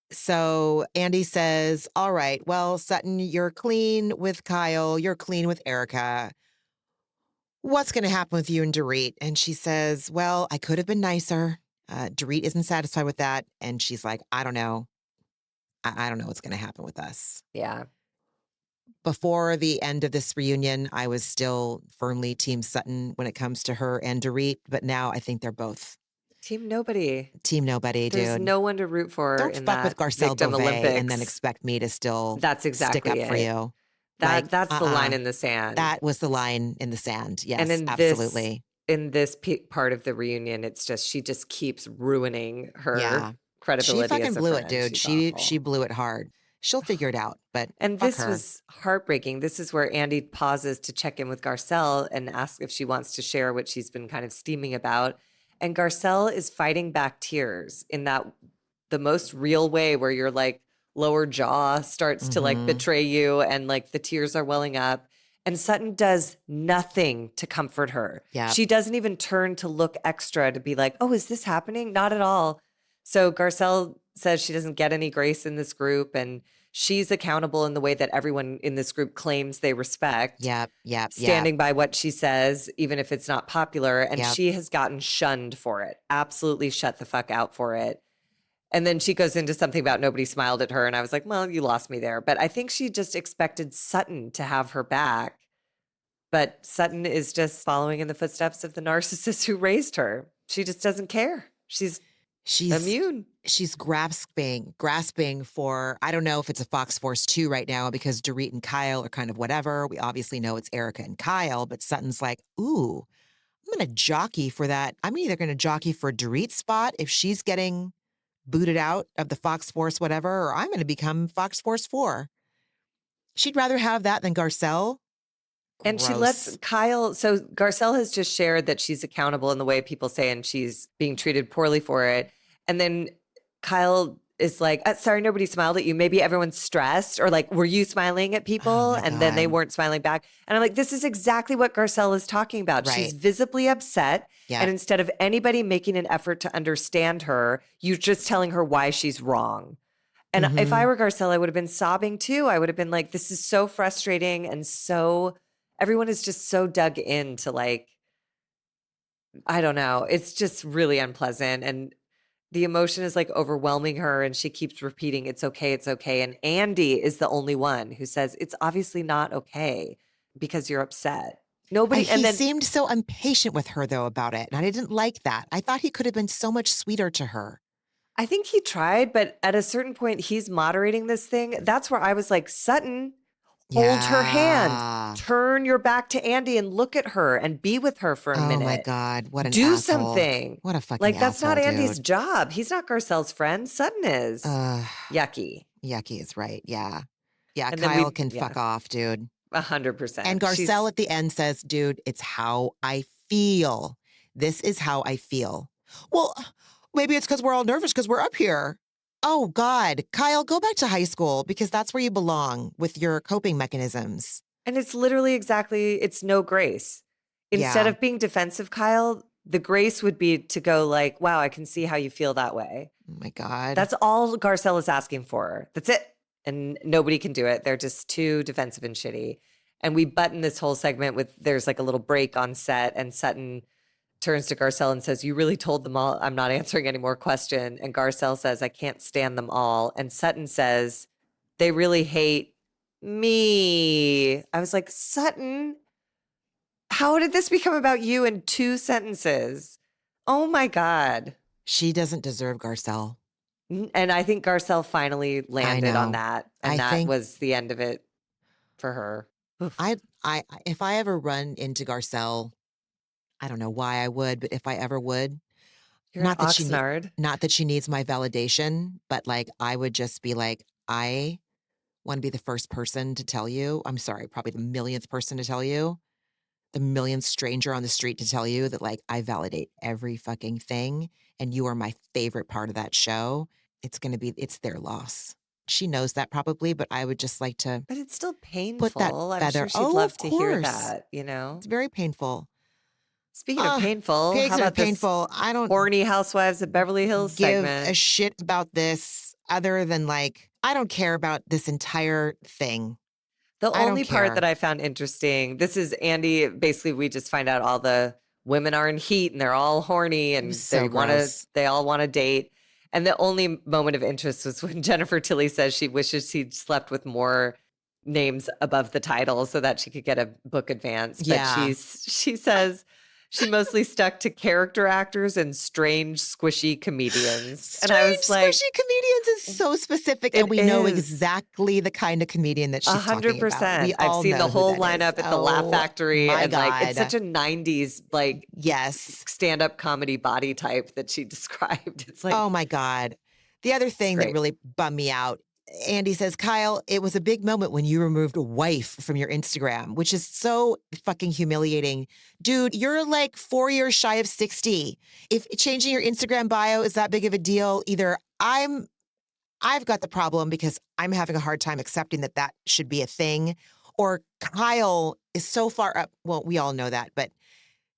So Andy says, all right, well, Sutton, you're clean with Kyle. You're clean with Erika. What's going to happen with you and Dorit? And she says, well, I could have been nicer. Dorit isn't satisfied with that. And she's like, I don't know. I don't know what's going to happen with us. Yeah. Before the end of this reunion, I was still firmly Team Sutton when it comes to her and Dorit. But now I think they're both Team nobody. Team nobody, dude. There's no one to root for. Don't in fuck that with Garcelle victim Beauvais Olympics. and then expect me to still That's exactly stick up for you. That's the line in the sand. That was the line in the sand. Yes, and in absolutely. In this part of the reunion, it's just she just keeps ruining her credibility. She fucking as a blew friend. it, dude. She blew it hard. She'll figure it out. But this her. was heartbreaking. This is where Andy pauses to check in with Garcelle and ask if she wants to share what she's been kind of steaming about. And Garcelle is fighting back tears in that the most real way where you're like, lower jaw starts to like betray you and like the tears are welling up. And Sutton does nothing to comfort her. Yeah. She doesn't even turn to look extra to be like, oh, is this happening? Not at all. So Garcelle says she doesn't get any grace in this group and she's accountable in the way that everyone in this group claims they respect. Yep. Standing by what she says, even if it's not popular. And Yep. she has gotten shunned for it. Absolutely shut the fuck out for it. And then she goes into something about nobody smiled at her. And I was like, well, you lost me there. But I think she just expected Sutton to have her back. But Sutton is just following in the footsteps of the narcissist who raised her. She just doesn't care. She's immune. She's grasping for, I don't know if it's a Fox Force 2 right now because Dorit and Kyle are kind of whatever. We obviously know it's Erika and Kyle, but Sutton's like, ooh, I'm going to jockey for that. I'm either going to jockey for Dorit's spot if she's getting booted out of the Fox Force whatever, or I'm going to become Fox Force 4. She'd rather have that than Garcelle. And she Gross. lets Kyle, so Garcelle has just shared that she's accountable in the way people say, and she's being treated poorly for it. And then Kyle is like, sorry, nobody smiled at you. Maybe everyone's stressed, or like, were you smiling at people? Oh and then they weren't smiling back. And I'm like, this is exactly what Garcelle is talking about. Right. She's visibly upset. Yeah. And instead of anybody making an effort to understand her, you're just telling her why she's wrong. And if I were Garcelle, I would have been sobbing too. I would have been like, this is so frustrating. And so everyone is just so dug into like, I don't know. It's just really unpleasant. And the emotion is like overwhelming her and she keeps repeating, it's okay, it's okay. And Andy is the only one who says, it's obviously not okay because you're upset. Nobody. He seemed so impatient with her though about it. And I didn't like that. I thought he could have been so much sweeter to her. I think he tried, but at a certain point he's moderating this thing. That's where I was like, Sutton, hold her hand, turn your back to Andy and look at her and be with her for a minute. Oh my God. What an Do asshole. something. What a fucking like that's asshole, not Andy's dude. job. He's not Garcelle's friend. Sutton is. Yucky. Yucky is right. Yeah. Yeah. And Kyle can fuck off, dude. 100%. And Garcelle at the end says, dude, it's how I feel. This is how I feel. Well, maybe it's because we're all nervous because we're up here. Oh, God. Kyle, go back to high school because that's where you belong with your coping mechanisms. And it's literally exactly, it's no grace. Instead of being defensive, Kyle, the grace would be to go like, wow, I can see how you feel that way. Oh, my God. That's all Garcelle is asking for. That's it. And nobody can do it. They're just too defensive and shitty. And we button this whole segment with, there's like a little break on set and Sutton turns to Garcelle and says, you really told them all I'm not answering any more question. And Garcelle says, I can't stand them all. And Sutton says, they really hate me. I was like, Sutton, how did this become about you in 2 sentences? Oh my God. She doesn't deserve Garcelle. And I think Garcelle finally landed on that. And that was the end of it for her. Oof. If I ever run into Garcelle, I don't know why I would, but if I ever would, You're not an that Oxnard. not that she needs my validation, but like I would just be like, I want to be the first person to tell you, I'm sorry, probably the millionth person to tell you, the millionth stranger on the street to tell you that like I validate every fucking thing and you are my favorite part of that show. It's their loss. She knows that probably, but I would just like to. But it's still painful. Put that feather. I'm sure she'd love to hear that, you know? It's very painful. Speaking of painful, pigs how are about painful. I don't horny Housewives of Beverly Hills give segment? a shit about this other than like, I don't care about this entire thing. The I don't only part care. that I found interesting, this is Andy, basically we just find out all the women are in heat and they're all horny and So gross. they all want to date. And the only moment of interest was when Jennifer Tilly says she wishes she'd slept with more names above the title so that she could get a book advance. But Yeah. she says she mostly stuck to character actors and strange, squishy comedians. And I was like, squishy comedians is so specific, and we know exactly the kind of comedian that she's talking about. 100%. We all I've seen know the who whole that lineup is. at the Laugh Oh, Factory, my and like it's God. such a '90s like Yes. stand-up comedy body type that she described. It's like, Oh my God. The other thing that great. really bummed me out, Andy says, Kyle, it was a big moment when you removed wife from your Instagram, which is so fucking humiliating. Dude, you're like 4 years shy of 60. If changing your Instagram bio is that big of a deal, either I'm I've got the problem because I'm having a hard time accepting that that should be a thing. Or Kyle is so far up. Well, we all know that. But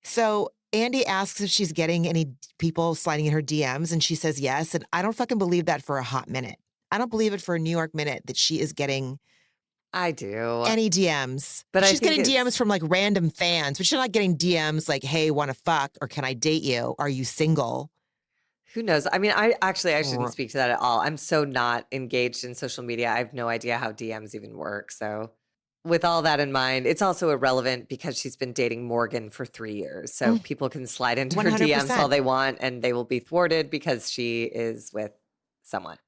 so Andy asks if she's getting any people sliding in her DMs, and she says yes. And I don't fucking believe that for a hot minute. I don't believe it for a New York minute that she is getting I do. any DMs. But I She's think getting DMs it's from like random fans, but she's not getting DMs like, hey, want to fuck? Or can I date you? Are you single? who knows? I mean, I shouldn't Or speak to that at all. I'm so not engaged in social media. I have no idea how DMs even work. So with all that in mind, it's also irrelevant because she's been dating Morgan for 3 years. So people can slide into her DMs all 100%. they want and they will be thwarted because she is with someone.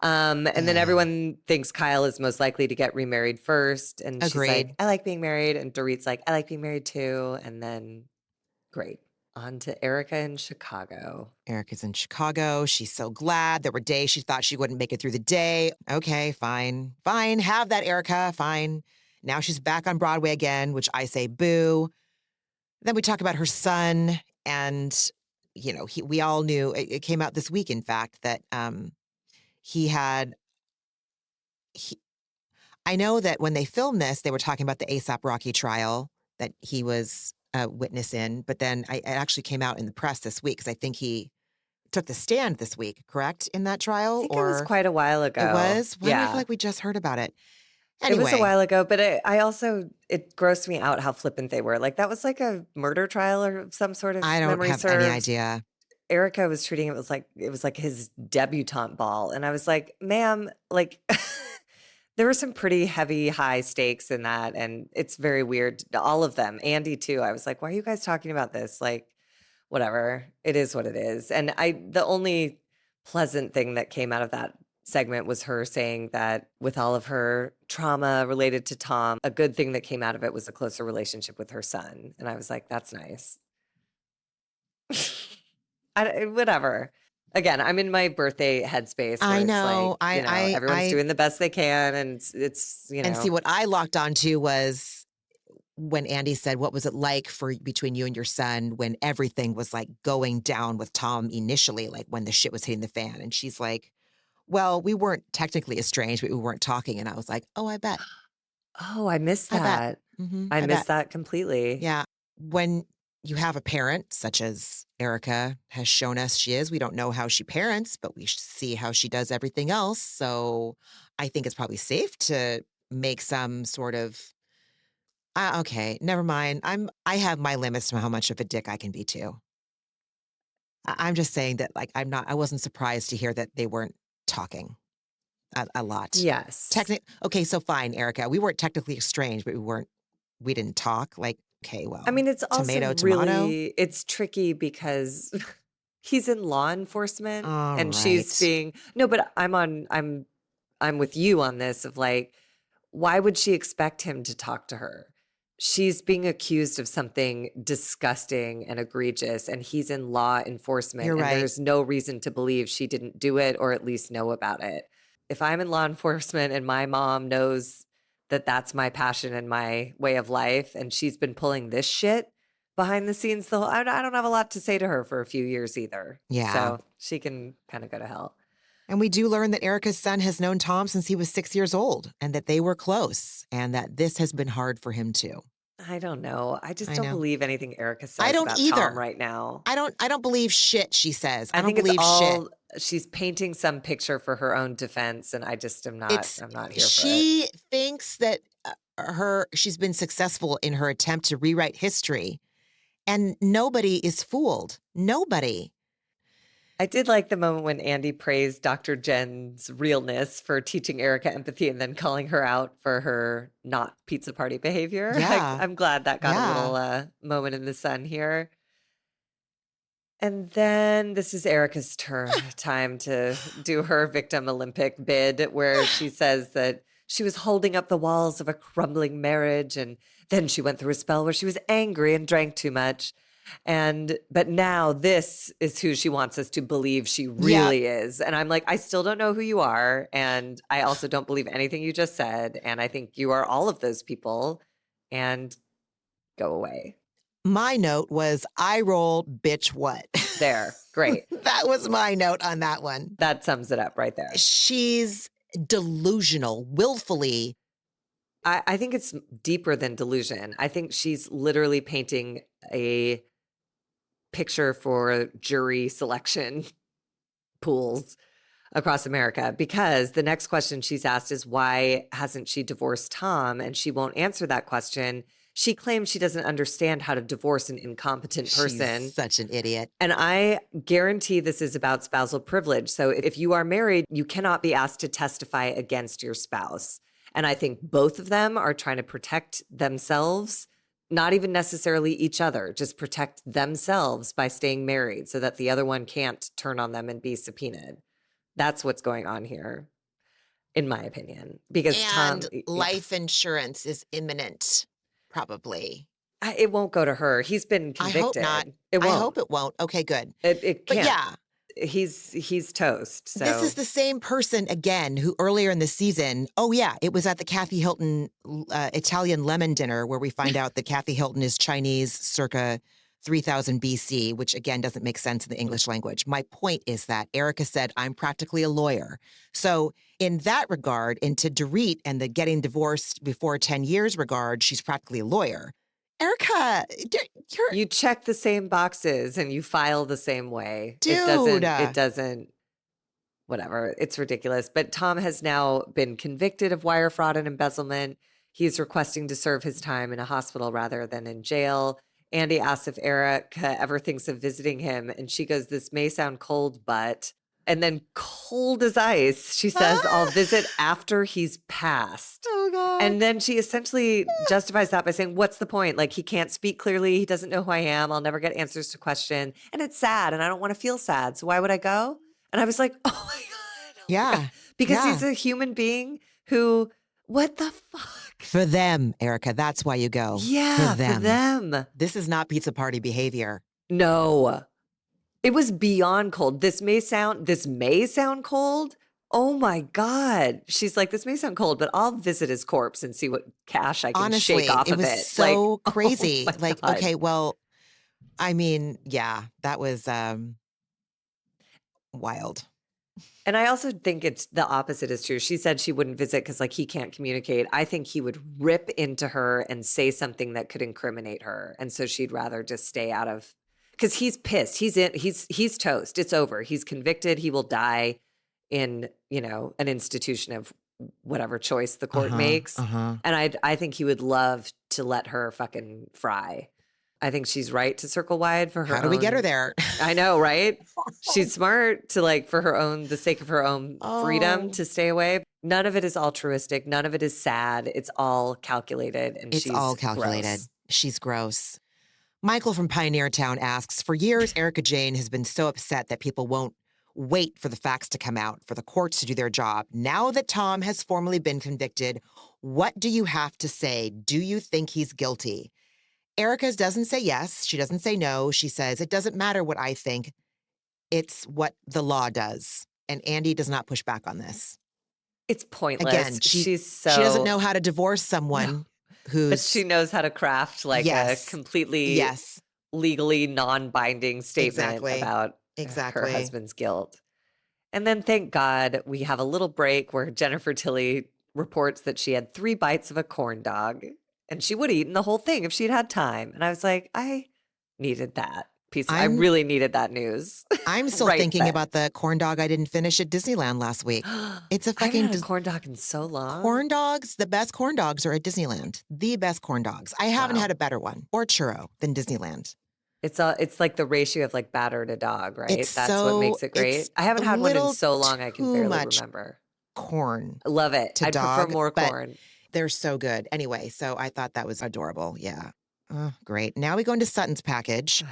And then Yeah. everyone thinks Kyle is most likely to get remarried first. And she's Agreed. like, I like being married. And Dorit's like, I like being married too. And then great. On to Erika in Chicago. Erika's in Chicago. She's so glad. There were days she thought she wouldn't make it through the day. Okay, fine. Fine. Have that, Erika. Fine. Now she's back on Broadway again, which I say boo. Then we talk about her son. And, you know, we all knew, it came out this week, in fact, that I know that when they filmed this, they were talking about the A$AP Rocky trial that he was a witness in, but then it actually came out in the press this week because I think he took the stand this week, correct, in that I trial? think it was Or quite a while ago. it was? Why do I feel Yeah. like we just heard about it? It was a Anyway, while ago, but I also, it grossed me out how flippant they were. Like that was like a murder trial or some sort of I don't memory have any served. idea. Erika was treating it was like his debutante ball. And I was like, ma'am, like there were some pretty heavy, high stakes in that. And it's very weird. All of them, Andy too. I was like, why are you guys talking about this? Like, whatever. It is what it is. And the only pleasant thing that came out of that segment was her saying that with all of her trauma related to Tom, a good thing that came out of it was a closer relationship with her son. And I was like, that's nice. Whatever. Again, I'm in my birthday headspace where I it's know. like, everyone's doing the best they can. And it's And see, what I locked onto was when Andy said, what was it like between you and your son when everything was like going down with Tom initially, like when the shit was hitting the fan? And she's like, well, we weren't technically estranged, but we weren't talking. And I was like, oh, I bet. Oh, I missed I bet. that. Mm-hmm, I I missed bet. that completely. Yeah. When you have a parent, such as Erika has shown us she is, we don't know how she parents, but we see how she does everything else. So I think it's probably safe to make some sort of, okay, never mind. I have my limits to how much of a dick I can be too. I'm just saying that, like, I wasn't surprised to hear that they weren't talking a lot. Yes. Okay, so fine, Erika. We weren't technically estranged, but we didn't talk. Like, okay, well, I mean, it's also tomato. really, it's tricky because he's in law enforcement All and she's right. being, no, but I'm with you on this of like, why would she expect him to talk to her? She's being accused of something disgusting and egregious, and he's in law enforcement. You're and right. There's no reason to believe she didn't do it or at least know about it. If I'm in law enforcement and my mom knows that that's my passion and my way of life, and she's been pulling this shit behind the scenes, I don't have a lot to say to her for a few years either. Yeah. So she can kind of go to hell. And we do learn that Erika's son has known Tom since he was 6 years old and that they were close and that this has been hard for him too. I don't know. I just I don't know. believe anything Erika says I don't about either. Tom right now. I don't believe shit she says. I don't think it's believe all shit. she's painting some picture for her own defense, and I just am not. I'm not here for it. She thinks that she's been successful in her attempt to rewrite history, and nobody is fooled. Nobody. I did like the moment when Andy praised Dr. Jen's realness for teaching Erika empathy and then calling her out for her not pizza party behavior. Yeah. I'm glad that got a little moment in the sun here. And then this is Erika's time to do her victim Olympic bid, where she says that she was holding up the walls of a crumbling marriage, and then she went through a spell where she was angry and drank too much. But now this is who she wants us to believe she really is. And I'm like, I still don't know who you are. And I also don't believe anything you just said. And I think you are all of those people, and go away. My note was, eye roll, bitch, what? There. Great. That was my note on that one. That sums it up right there. She's delusional, willfully. I think it's deeper than delusion. I think she's literally painting a picture for jury selection pools across America, because the next question she's asked is, why hasn't she divorced Tom? And she won't answer that question. She claims she doesn't understand how to divorce an incompetent person. She's such an idiot. And I guarantee this is about spousal privilege. So if you are married, you cannot be asked to testify against your spouse. And I think both of them are trying to protect themselves, not even necessarily each other, just protect themselves by staying married so that the other one can't turn on them and be subpoenaed. That's what's going on here, in my opinion. Because And Tom, life insurance is imminent, probably. it won't go to her. He's been I convicted. hope not. It won't. I hope it won't. Okay, good. It But can't. yeah, He's toast. So this is the same person again who earlier in the season, oh yeah, it was at the Kathy Hilton Italian lemon dinner where we find out that Kathy Hilton is Chinese circa 3000 BC, which again doesn't make sense in the English language. My point is that Erika said, I'm practically a lawyer. So in that regard, into Dorit and the getting divorced before 10 years regard, she's practically a lawyer. Erika, you check the same boxes and you file the same way. Dude. It doesn't, whatever. It's ridiculous. But Tom has now been convicted of wire fraud and embezzlement. He's requesting to serve his time in a hospital rather than in jail. Andy asks if Erika ever thinks of visiting him. And she goes, this may sound cold, but, and then cold as ice, she says, I'll visit after he's passed. Oh, God. And then she essentially justifies that by saying, what's the point? Like, he can't speak clearly. He doesn't know who I am. I'll never get answers to question. And it's sad. And I don't want to feel sad. So why would I go? And I was like, oh my God. Yeah. Because he's a human being who, what the fuck? For them, Erika, that's why you go. Yeah, For them. for them. This is not pizza party behavior. No. It was beyond cold. This may sound cold. Oh my God. She's like, this may sound cold, but I'll visit his corpse and see what cash I can shake off of it. It was so crazy. Oh my like, God. okay, well, I mean, yeah, that was wild. And I also think it's the opposite is true. She said she wouldn't visit because like he can't communicate. I think he would rip into her and say something that could incriminate her. And so she'd rather just stay out of, because he's pissed. He's toast. It's over. He's convicted. He will die in, an institution of whatever choice the court makes. And I think he would love to let her fucking fry. I think she's right to circle wide for her. How do we get her there? I know, right? She's smart to for the sake of her own freedom to stay away. None of it is altruistic. None of it is sad. It's all calculated. And It's all calculated. Gross. She's gross. Michael from Pioneer Town asks, for years, Erika Jayne has been so upset that people won't wait for the facts to come out, for the courts to do their job. Now that Tom has formally been convicted, what do you have to say? Do you think he's guilty? Erika doesn't say yes. She doesn't say no. She says, it doesn't matter what I think. It's what the law does. And Andy does not push back on this. It's pointless. Again, she doesn't know how to divorce someone who's... But she knows how to craft a completely legally non-binding statement about her husband's guilt. And then thank God we have a little break where Jennifer Tilly reports that she had 3 bites of a corn dog. And she would have eaten the whole thing if she'd had time. And I was like, I needed that piece. I really needed that news. I'm still thinking about the corn dog I didn't finish at Disneyland last week. It's a fucking... I haven't had a corn dog in so long. Corn dogs, the best corn dogs are at Disneyland. The best corn dogs. I haven't had a better one or churro than Disneyland. It's like the ratio of batter to dog, right? That's what makes it great. I haven't had one in so long I can barely remember. Corn. I love it. I prefer more corn. They're so good. Anyway, so I thought that was adorable. Yeah. Oh, great. Now we go into Sutton's package.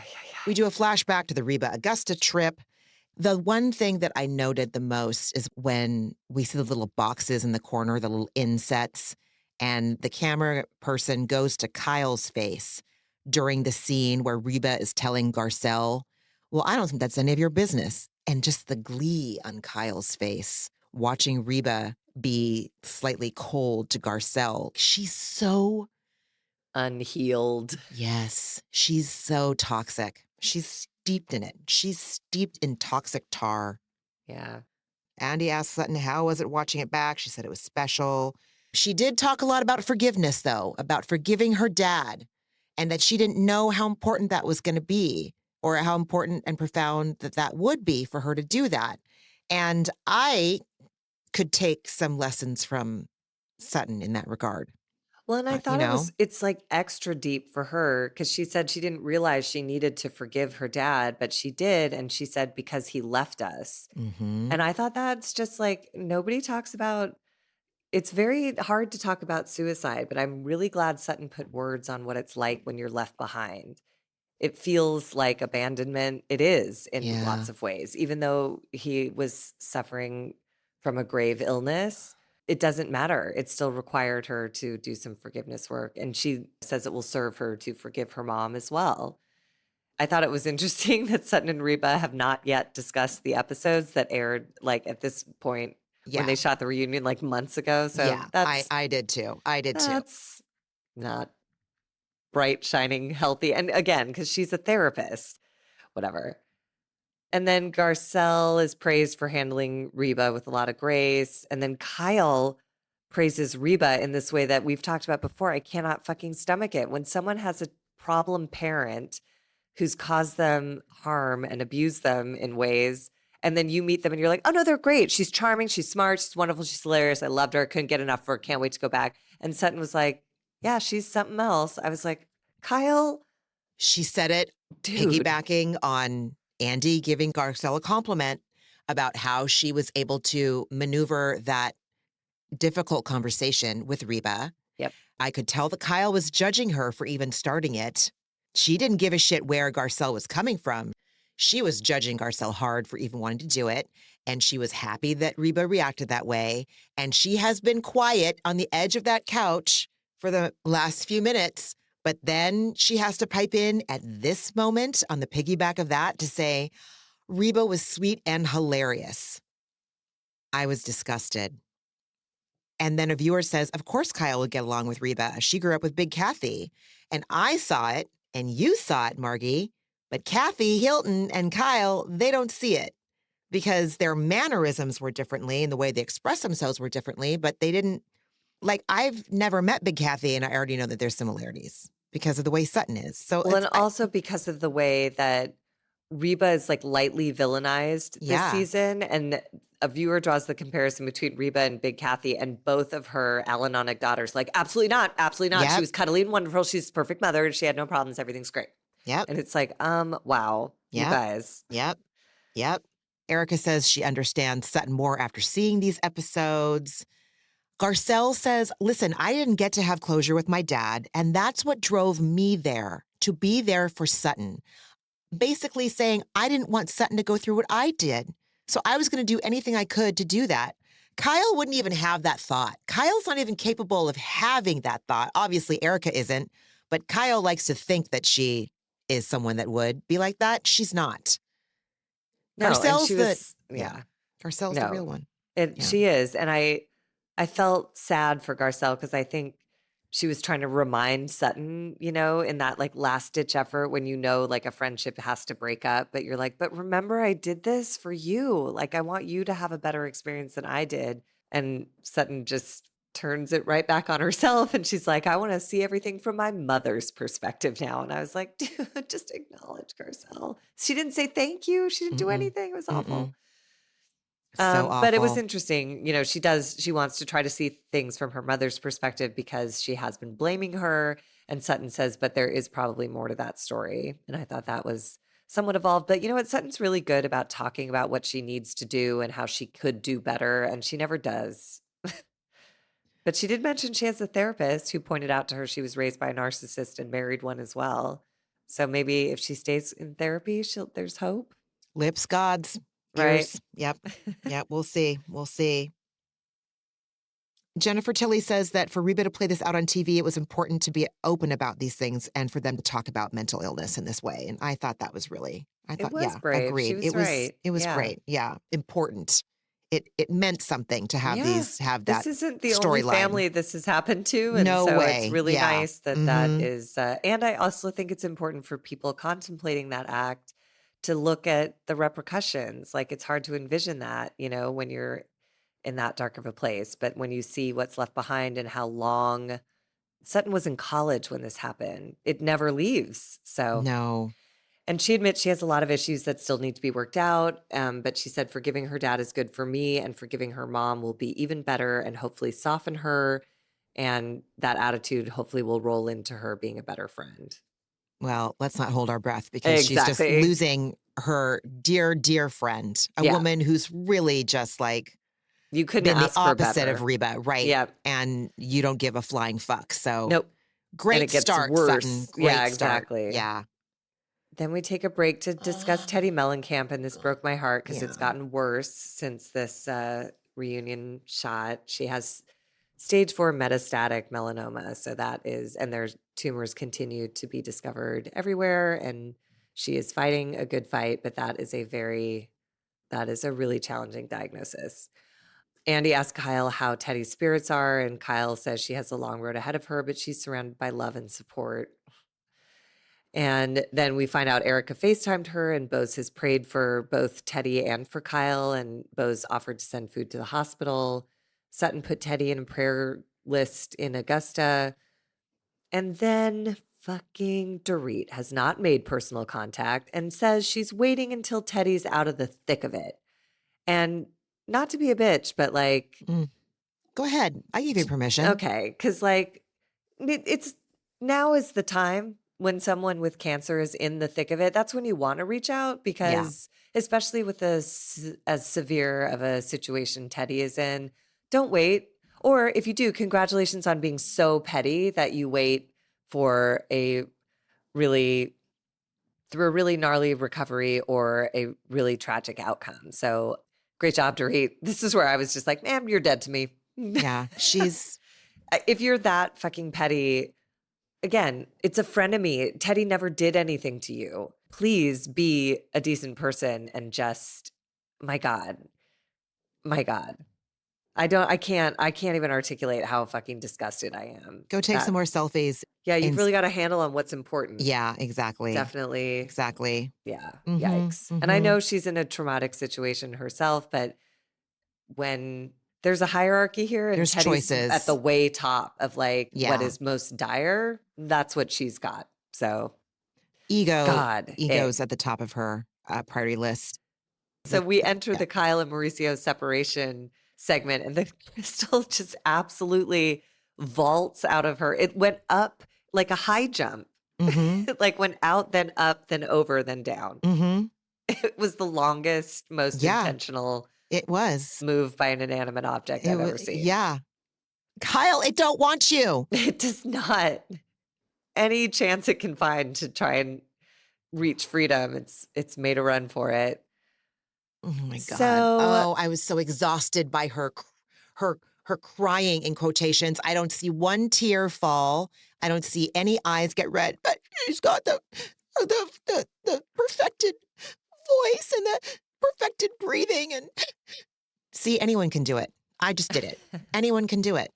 We do a flashback to the Reba Augusta trip. The one thing that I noted the most is when we see the little boxes in the corner, the little insets, and the camera person goes to Kyle's face during the scene where Reba is telling Garcelle, well, I don't think that's any of your business. And just the glee on Kyle's face, watching Reba be slightly cold to Garcelle. She's so unhealed. Yes, she's so toxic. She's steeped in it. She's steeped in toxic tar. Yeah. Andy asked Sutton, how was it watching it back? She said it was special. She did talk a lot about forgiveness, though, about forgiving her dad, and that she didn't know how important that was going to be, or how important and profound that would be for her to do that. And I could take some lessons from Sutton in that regard. Well, and I You thought know? it's like extra deep for her because she said she didn't realize she needed to forgive her dad, but she did. And she said, because he left us. Mm-hmm. And I thought that's just like nobody talks about. It's very hard to talk about suicide, but I'm really glad Sutton put words on what it's like when you're left behind. It feels like abandonment. It is in Yeah. lots of ways, even though he was suffering from a grave illness. It doesn't matter. It still required her to do some forgiveness work. And she says it will serve her to forgive her mom as well. I thought it was interesting that Sutton and Reba have not yet discussed the episodes that aired like at this point when Yeah. they shot the reunion like months ago. So Yeah. I did too. I did too. that's not bright, shining, healthy. And again, because she's a therapist, whatever. And then Garcelle is praised for handling Reba with a lot of grace. And then Kyle praises Reba in this way that we've talked about before. I cannot fucking stomach it. When someone has a problem parent who's caused them harm and abused them in ways, and then you meet them and you're like, oh no, they're great. She's charming. She's smart. She's wonderful. She's hilarious. I loved her. Couldn't get enough of her. Can't wait to go back. And Sutton was like, yeah, she's something else. I was like, Kyle, She said it dude. piggybacking on Andy giving Garcelle a compliment about how she was able to maneuver that difficult conversation with Reba. Yep. I could tell that Kyle was judging her for even starting it. She didn't give a shit where Garcelle was coming from. She was judging Garcelle hard for even wanting to do it. And she was happy that Reba reacted that way. And she has been quiet on the edge of that couch for the last few minutes. But then she has to pipe in at this moment on the piggyback of that to say, Reba was sweet and hilarious. I was disgusted. And then a viewer says, of course Kyle would get along with Reba. She grew up with Big Kathy. And I saw it, and you saw it, Margie. But Kathy Hilton and Kyle, they don't see it because their mannerisms were differently and the way they express themselves were differently, but they didn't. Like, I've never met Big Kathy, and I already know that there's similarities because of the way Sutton is. So, well, and also because of the way that Reba is like lightly villainized this season. And a viewer draws the comparison between Reba and Big Kathy and both of her Al-Anonic daughters. Like, absolutely not. Absolutely not. Yep. She was cuddly and wonderful. She's a perfect mother. She had no problems. Everything's great. Yep. And it's like, wow, you guys. Yep. Erika says she understands Sutton more after seeing these episodes. Garcelle says, listen, I didn't get to have closure with my dad, and that's what drove me there, to be there for Sutton. Basically saying I didn't want Sutton to go through what I did, so I was going to do anything I could to do that. Kyle wouldn't even have that thought. Kyle's not even capable of having that thought. Obviously, Erika isn't, but Kyle likes to think that she is someone that would be like that. She's not. No, Garcelle's she was, Garcelle's the real one. She is. And I felt sad for Garcelle because I think she was trying to remind Sutton, you know, in that like last ditch effort when you know like a friendship has to break up, but you're like, but remember I did this for you. Like I want you to have a better experience than I did. And Sutton just turns it right back on herself. And she's like, I want to see everything from my mother's perspective now. And I was like, dude, just acknowledge Garcelle. She didn't say thank you. She didn't do anything. It was awful. So awful. But it was interesting. You know, she wants to try to see things from her mother's perspective because she has been blaming her. And Sutton says, but there is probably more to that story. And I thought that was somewhat evolved. But you know what? Sutton's really good about talking about what she needs to do and how she could do better. And she never does. But she did mention she has a therapist who pointed out to her she was raised by a narcissist and married one as well. So maybe if she stays in therapy, there's hope. Lips, gods. Ears. Right. Yep. We'll see. Jennifer Tilley says that for Reba to play this out on TV, it was important to be open about these things and for them to talk about mental illness in this way. And I thought that was really, it was brave. agreed. She was right. It was great. Yeah. Important. it meant something to have Yeah. have This that isn't the only storyline. family this has happened to. And No so it's way. really Yeah. nice that that is, and I also think it's important for people contemplating that act to look at the repercussions. Like it's hard to envision that, when you're in that dark of a place. But when you see what's left behind and how long Sutton was in college when this happened, it never leaves. So, No. and she admits she has a lot of issues that still need to be worked out. But she said forgiving her dad is good for me, and forgiving her mom will be even better and hopefully soften her. And that attitude hopefully will roll into her being a better friend. Well, let's not hold our breath because she's just Exactly. losing her dear, dear friend, a Yeah. woman who's really just like You couldn't been the ask for opposite of better. Reba, right? Yeah. And you don't give a flying fuck. So Nope. And great it gets start, worse. Sutton. Yeah, Great start. exactly. Yeah. Then we take a break to discuss Teddy Mellencamp, and this broke my heart because it's Yeah. gotten worse since this reunion shot. She has stage 4 metastatic melanoma, so that is, and there's tumors continue to be discovered everywhere, and she is fighting a good fight, but that is a really challenging diagnosis. Andy asks Kyle how Teddy's spirits are, and Kyle says she has a long road ahead of her, but she's surrounded by love and support. And then we find out Erika FaceTimed her, and Bose has prayed for both Teddy and for Kyle, and Bose offered to send food to the hospital. Sutton put Teddy in a prayer list in Augusta. And then fucking Dorit has not made personal contact and says she's waiting until Teddy's out of the thick of it. And not to be a bitch, but like... Go ahead. I give you permission. Okay, because like it's now is the time when someone with cancer is in the thick of it. That's when you want to reach out because especially with as severe of a situation Teddy is in, don't wait. Or if you do, congratulations on being so petty that you wait for through a really gnarly recovery or a really tragic outcome. So great job, Dorit. This is where I was just like, man, you're dead to me. Yeah, she's... If you're that fucking petty, again, it's a frenemy. Teddy never did anything to you. Please be a decent person and just, my God. I can't even articulate how fucking disgusted I am. Go take some more selfies. Yeah, you've really got a handle on what's important. Yeah, exactly. Definitely. Exactly. Yeah. Yikes. And I know she's in a traumatic situation herself, but when there's a hierarchy here and there's Teddy's choices at the way top of like what is most dire, that's what she's got. So ego's at the top of her priority list. So we enter the Kyle and Mauricio separation segment, and then Crystal just absolutely vaults out of her. It went up like a high jump. Like went out, then up, then over, then down. It was the longest, most intentional move by an inanimate object I've ever seen. Yeah. Kyle, it don't want you. It does not. Any chance it can find to try and reach freedom, it's made a run for it. Oh my God. I was so exhausted by her crying in quotations. I don't see one tear fall. I don't see any eyes get red, but she's got the perfected voice and the perfected breathing. And see, anyone can do it. I just did it. Anyone can do it.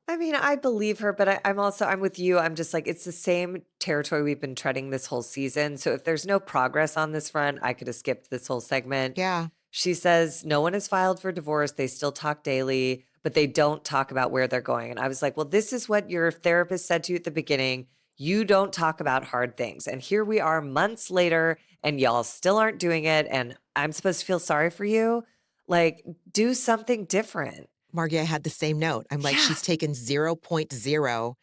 I mean, I believe her, but I'm with you. I'm just like, it's the same territory we've been treading this whole season. So if there's no progress on this front, I could have skipped this whole segment. Yeah. She says no one has filed for divorce. They still talk daily, but they don't talk about where they're going. And I was like, well, this is what your therapist said to you at the beginning. You don't talk about hard things. And here we are months later and y'all still aren't doing it. And I'm supposed to feel sorry for you. Like, do something different. Margie, I had the same note. I'm like, she's taken 0.0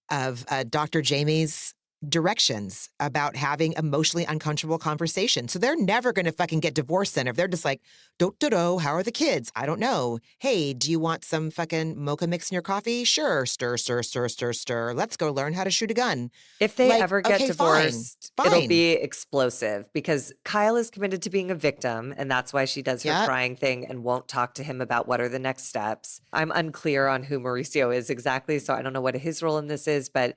of Dr. Jamie's directions about having emotionally uncomfortable conversations. So they're never going to fucking get divorced then if they're just like, do-do-do, how are the kids? I don't know. Hey, do you want some fucking mocha mix in your coffee? Sure. Stir, stir, stir, stir, stir. Let's go learn how to shoot a gun. If they ever get divorced, it'll be explosive because Kyle is committed to being a victim and that's why she does her crying thing and won't talk to him about what are the next steps. I'm unclear on who Mauricio is exactly, so I don't know what his role in this is, but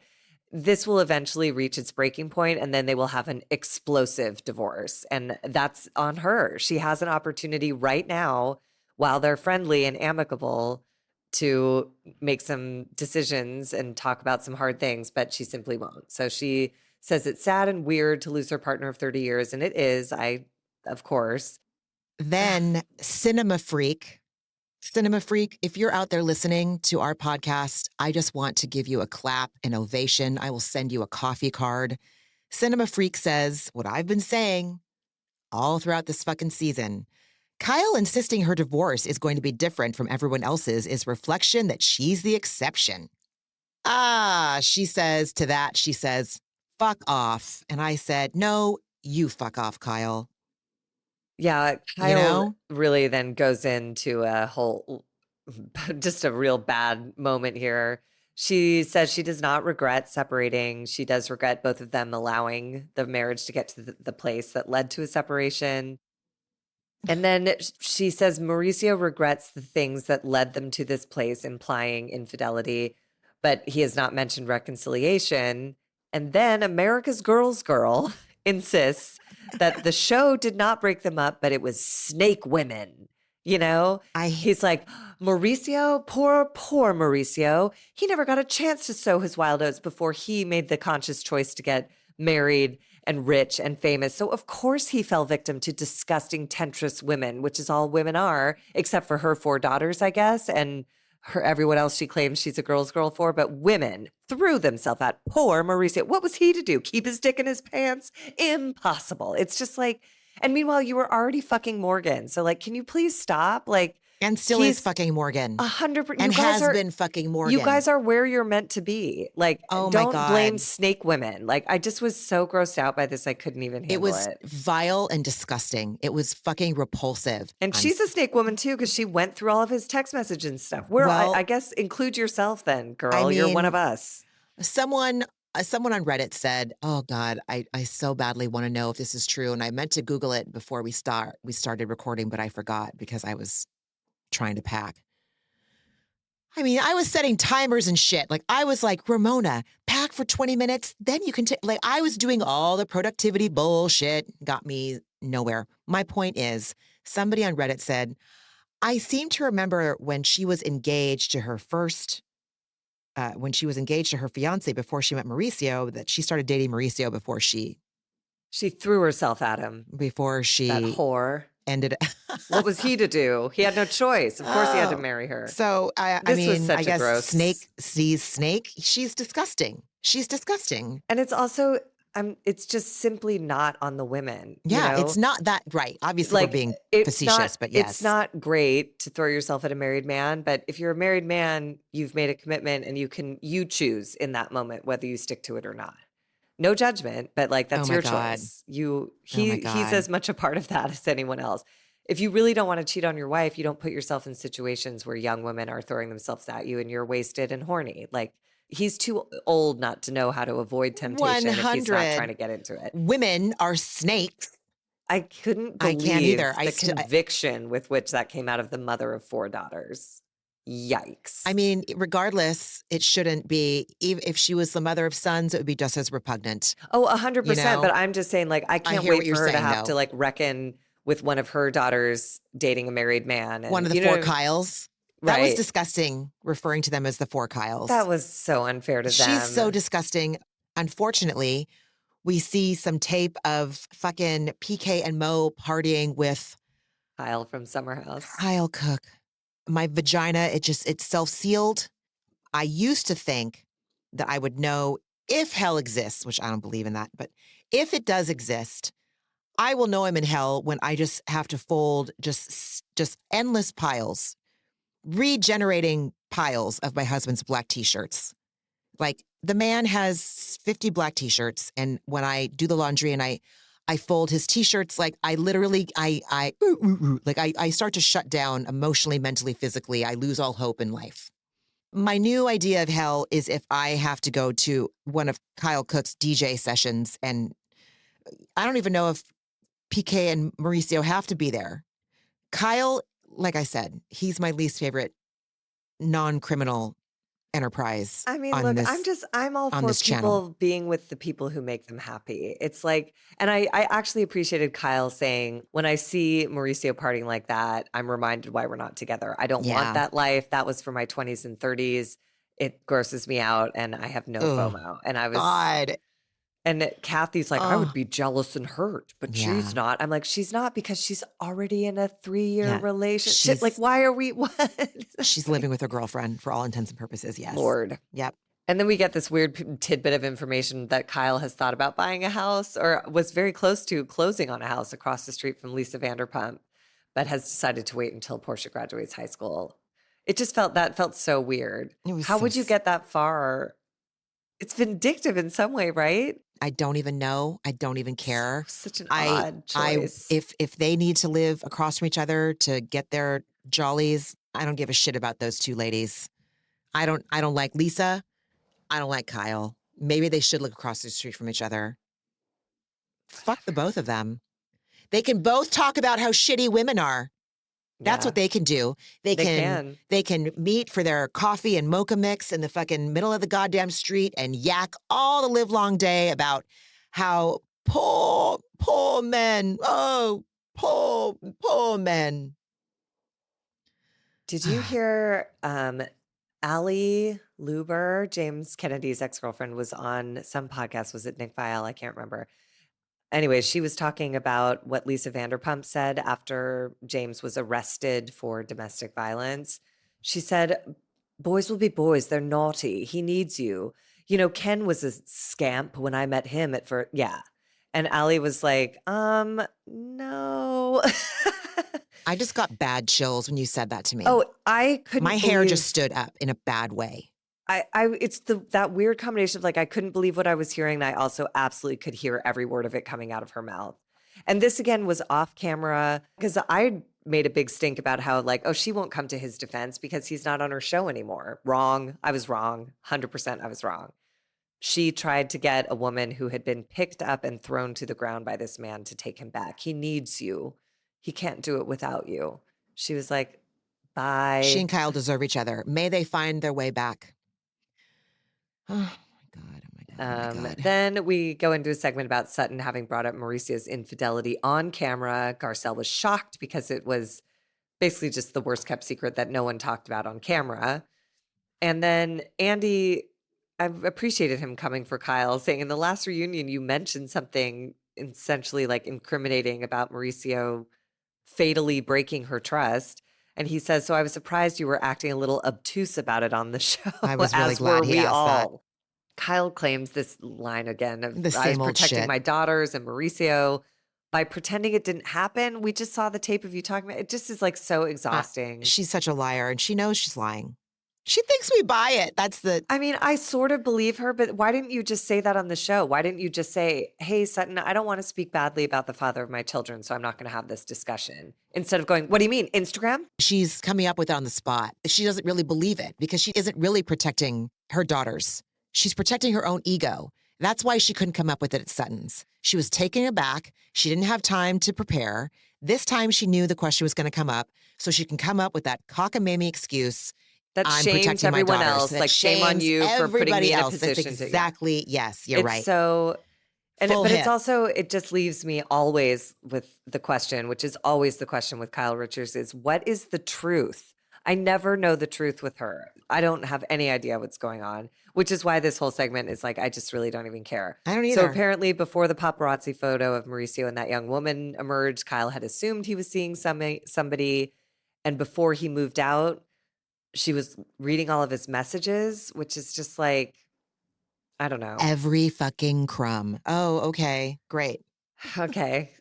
this will eventually reach its breaking point and then they will have an explosive divorce. And that's on her. She has an opportunity right now while they're friendly and amicable to make some decisions and talk about some hard things, but she simply won't. So she says it's sad and weird to lose her partner of 30 years. And it is, of course. Then Cinema Freak, if you're out there listening to our podcast, I just want to give you a clap, an ovation. I will send you a coffee card. Cinema Freak says what I've been saying all throughout this fucking season. Kyle insisting her divorce is going to be different from everyone else's is reflection that she's the exception. She says to that, she says, fuck off. And I said, no, you fuck off, Kyle. Yeah, Kyle really then goes into a whole, just a real bad moment here. She says she does not regret separating. She does regret both of them allowing the marriage to get to the place that led to a separation. And then she says Mauricio regrets the things that led them to this place, implying infidelity, but he has not mentioned reconciliation. And then America's Girl's Girl insists that the show did not break them up, but it was snake women. He's like, Mauricio, poor Mauricio. He never got a chance to sow his wild oats before he made the conscious choice to get married and rich and famous. So of course he fell victim to disgusting temptress women, which is all women are, except for her 4 daughters, I guess, and everyone else she claims she's a girl's girl for. But women threw themselves at poor Mauricio. What was he to do? Keep his dick in his pants? Impossible. It's just like, and meanwhile, you were already fucking Morgan. So like, can you please stop? Like, and still is fucking Morgan. 100%. And has been fucking Morgan. You guys are where you're meant to be. Like, oh my don't God. blame snake women. Like, I just was so grossed out by this. I couldn't even handle it. It was vile and disgusting. It was fucking repulsive. And she's a snake woman too, because she went through all of his text messages and stuff. I guess include yourself then, girl. You're one of us. Someone on Reddit said, oh God, I so badly want to know if this is true. And I meant to Google it before we started recording, but I forgot because I was trying to pack. I mean, I was setting timers and shit. Like, I was like, Ramona, pack for 20 minutes, then you can take, like, I was doing all the productivity bullshit, got me nowhere. My point is, somebody on Reddit said, I seem to remember when she was engaged to her fiance before she met Mauricio, that she started dating Mauricio before she threw herself at him. Before she. That whore. Ended. What was he to do? He had no choice. Of course he had to marry her. So, I guess snake sees snake. She's disgusting. And it's also, it's just simply not on the women. Yeah, it's not that right. Obviously, like, we're being facetious, but yes. It's not great to throw yourself at a married man, but if you're a married man, you've made a commitment and you choose in that moment whether you stick to it or not. No judgment, but like, that's your choice. He's as much a part of that as anyone else. If you really don't want to cheat on your wife, you don't put yourself in situations where young women are throwing themselves at you and you're wasted and horny. Like, he's too old not to know how to avoid temptation if he's not trying to get into it. Women are snakes. I couldn't believe I can't either. the conviction with which that came out of the mother of 4 daughters. Yikes. I mean, regardless, it shouldn't be. If she was the mother of sons, it would be just as repugnant. Oh, 100%. But I'm just saying, like, I can't wait for her to have to, like, reckon with one of her daughters dating a married man. And, one of the 4 Kyles. That was Right. disgusting, referring to them as the 4 Kyles. That was so unfair to them. She's so disgusting. Unfortunately, we see some tape of fucking PK and Mo partying with Kyle from Summer House. Kyle Cook. My vagina, it's self-sealed. I used to think that I would know if hell exists, which I don't believe in that, but if it does exist, I will know I'm in hell when I just have to fold just endless piles, regenerating piles of my husband's black t-shirts. Like, the man has 50 black t-shirts, and when I do the laundry and I fold his t-shirts, like, I literally, I start to shut down emotionally, mentally, physically. I lose all hope in life. My new idea of hell is if I have to go to one of Kyle Cook's DJ sessions, and I don't even know if PK and Mauricio have to be there. Kyle, like I said, he's my least favorite non-criminal enterprise I mean, on look, this I'm all on for this channel. people being with the people who make them happy. It's like, and I actually appreciated Kyle saying, when I see Mauricio partying like that, I'm reminded why we're not together. I don't want Yeah. that life. That was for my 20s and 30s. It grosses me out and I have no Oh, FOMO. And I was, God. and Kathy's like, I would Oh, be jealous and hurt, but she's yeah. not. I'm like, she's not because she's already in a 3-year Yeah. relationship. Like, She's why are we, what? she's living with her girlfriend for all intents and purposes. Yes. Lord. Yep. And then we get this weird tidbit of information that Kyle has thought about buying a house or was very close to closing on a house across the street from Lisa Vanderpump, but has decided to wait until Portia graduates high school. It just felt so weird. It was How so would you get that far? It's vindictive in some way, right? I don't even know. I don't even care. Such an I odd choice. if they need to live across from each other to get their jollies, I don't give a shit about those two ladies. I don't like Lisa. I don't like Kyle. Maybe they should live across the street from each other. Fuck the both of them. They can both talk about how shitty women are. That's Yeah, what they can do. They can. can meet for their coffee and mocha mix in the fucking middle of the goddamn street and yak all the live long day about how poor men. Oh, poor men. Did you hear Allie Luber, James Kennedy's ex-girlfriend, was on some podcast? Was it Nick Viall? I can't remember. Anyway, she was talking about what Lisa Vanderpump said after James was arrested for domestic violence. She said, boys will be boys. They're naughty. He needs you. You know, Ken was a scamp when I met him at first. Yeah. And Allie was like, no. I just got bad chills when you said that to me. Oh, I couldn't My hair believe- just stood up in a bad way. it's that weird combination of like, I couldn't believe what I was hearing. And I also absolutely could hear every word of it coming out of her mouth. And this again was off camera because I made a big stink about how like, oh, she won't come to his defense because he's not on her show anymore. Wrong. I was wrong. 100% I was wrong. She tried to get a woman who had been picked up and thrown to the ground by this man to take him back. He needs you. He can't do it without you. She was like, bye. She and Kyle deserve each other. May they find their way back. Oh my God. Oh my God. Oh my God. Then we go into a segment about Sutton having brought up Mauricio's infidelity on camera. Garcelle was shocked because it was basically just the worst kept secret that no one talked about on camera. And then Andy, I've appreciated him coming for Kyle, saying in the last reunion, you mentioned something essentially like incriminating about Mauricio fatally breaking her trust. And he says, so I was surprised you were acting a little obtuse about it on the show. I was really as glad were he we asked all. that. Kyle claims this line again of The I was same old protecting shit. my daughters and Mauricio by pretending it didn't happen. We just saw the tape of you talking about it. Just is like so exhausting. She's such a liar and she knows she's lying. She thinks we buy it. That's the I mean, I sort of believe her, but why didn't you just say that on the show? Why didn't you just say, hey, Sutton, I don't want to speak badly about the father of my children, so I'm not going to have this discussion. Instead of going, what do you mean, Instagram? she's coming up with it on the spot. She doesn't really believe it because she isn't really protecting her daughters. She's protecting her own ego. That's why she couldn't come up with it at Sutton's. She was taken aback. She didn't have time to prepare. This time she knew the question was going to come up, so she can come up with that cockamamie excuse. That I'm shames protecting my everyone daughters. else. That Like, shame on shames you for putting me in a everybody else. That's position to. exactly, yes, you're It's right. so, and Full but hit. it's also, it just leaves me always with the question, which is always the question with Kyle Richards, is what is the truth? I never know the truth with her. I don't have any idea what's going on, which is why this whole segment is like, I just really don't even care. I don't either. So apparently before the paparazzi photo of Mauricio and that young woman emerged, Kyle had assumed he was seeing somebody. And before he moved out, she was reading all of his messages, which is just like, I don't know. Every fucking crumb. Oh, okay, great. Okay.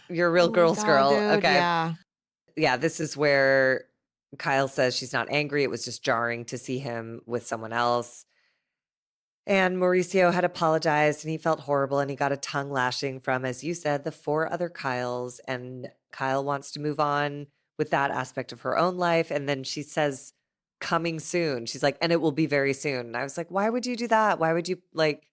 You're a real Oh my girl's God, girl. dude, Okay. Yeah. Yeah, this is where Kyle says she's not angry. It was just jarring to see him with someone else. And Mauricio had apologized and he felt horrible and he got a tongue lashing from, as you said, the 4 other Kyles. And Kyle wants to move on with that aspect of her own life. And then she says, coming soon. She's like, and it will be very soon. And I was like, why would you do that? Why would you like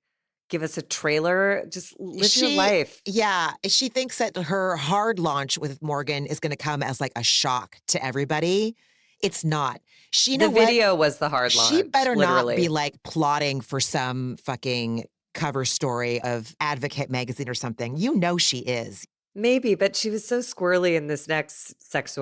give us a trailer? Just live your life. Yeah. She thinks that her hard launch with Morgan is going to come as like a shock to everybody. It's not. You The know what? video was the hard launch. She better not literally. be like plotting for some fucking cover story of Advocate magazine or something. You know she is. Maybe, but she was so squirrely in this next sex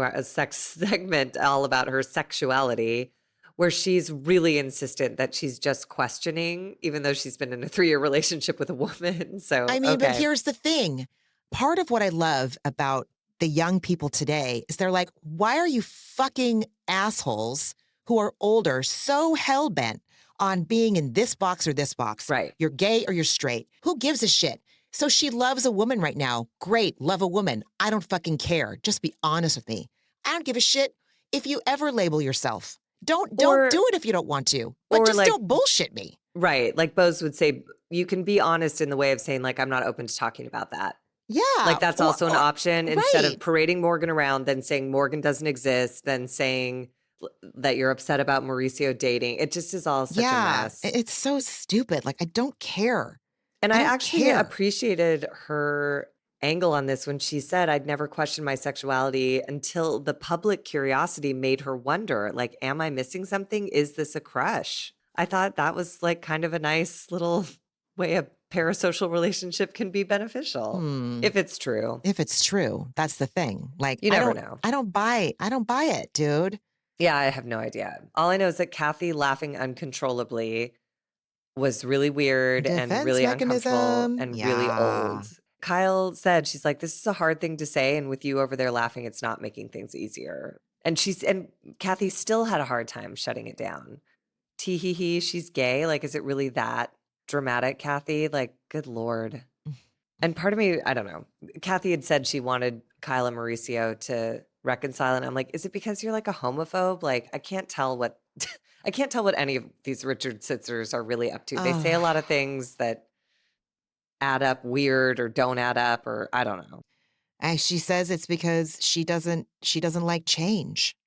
segment all about her sexuality, where she's really insistent that she's just questioning, even though she's been in a 3-year relationship with a woman. So, I mean, but okay. here's the thing. Part of what I love about the young people today is they're like, why are you fucking assholes who are older so hell-bent on being in this box or this box? Right. You're gay or you're straight. Who gives a shit? So she loves a woman right now. Great, love a woman. I don't fucking care. Just be honest with me. I don't give a shit if you ever label yourself. Don't do it if you don't want to. But just don't bullshit me. Right. Like Bose would say, you can be honest in the way of saying, like, I'm not open to talking about that. Yeah. Like that's also an option instead of right. parading Morgan around, then saying Morgan doesn't exist, then saying that you're upset about Mauricio dating. It just is all such a mess. It's so stupid. Like, I don't care. And I actually care. appreciated her angle on this when she said, I'd never questioned my sexuality until the public curiosity made her wonder, like, am I missing something? Is this a crush? I thought that was like kind of a nice little way a parasocial relationship can be beneficial if it's true. If it's true, that's the thing. Like, you never know. I don't buy it, dude. Yeah, I have no idea. All I know is that Kathy laughing uncontrollably was really weird and really uncomfortable and really old. Kyle said, she's like, this is a hard thing to say. And with you over there laughing, it's not making things easier. And Kathy still had a hard time shutting it down. Tee hee hee, she's gay. Like, is it really that dramatic, Kathy? Like, good Lord. And part of me, I don't know. Kathy had said she wanted Kyle and Mauricio to reconcile. And I'm like, is it because you're like a homophobe? Like, I can't tell what any of these Richard Sitzers are really up to. They say a lot of things that add up weird or don't add up, or I don't know. She says it's because she doesn't like change.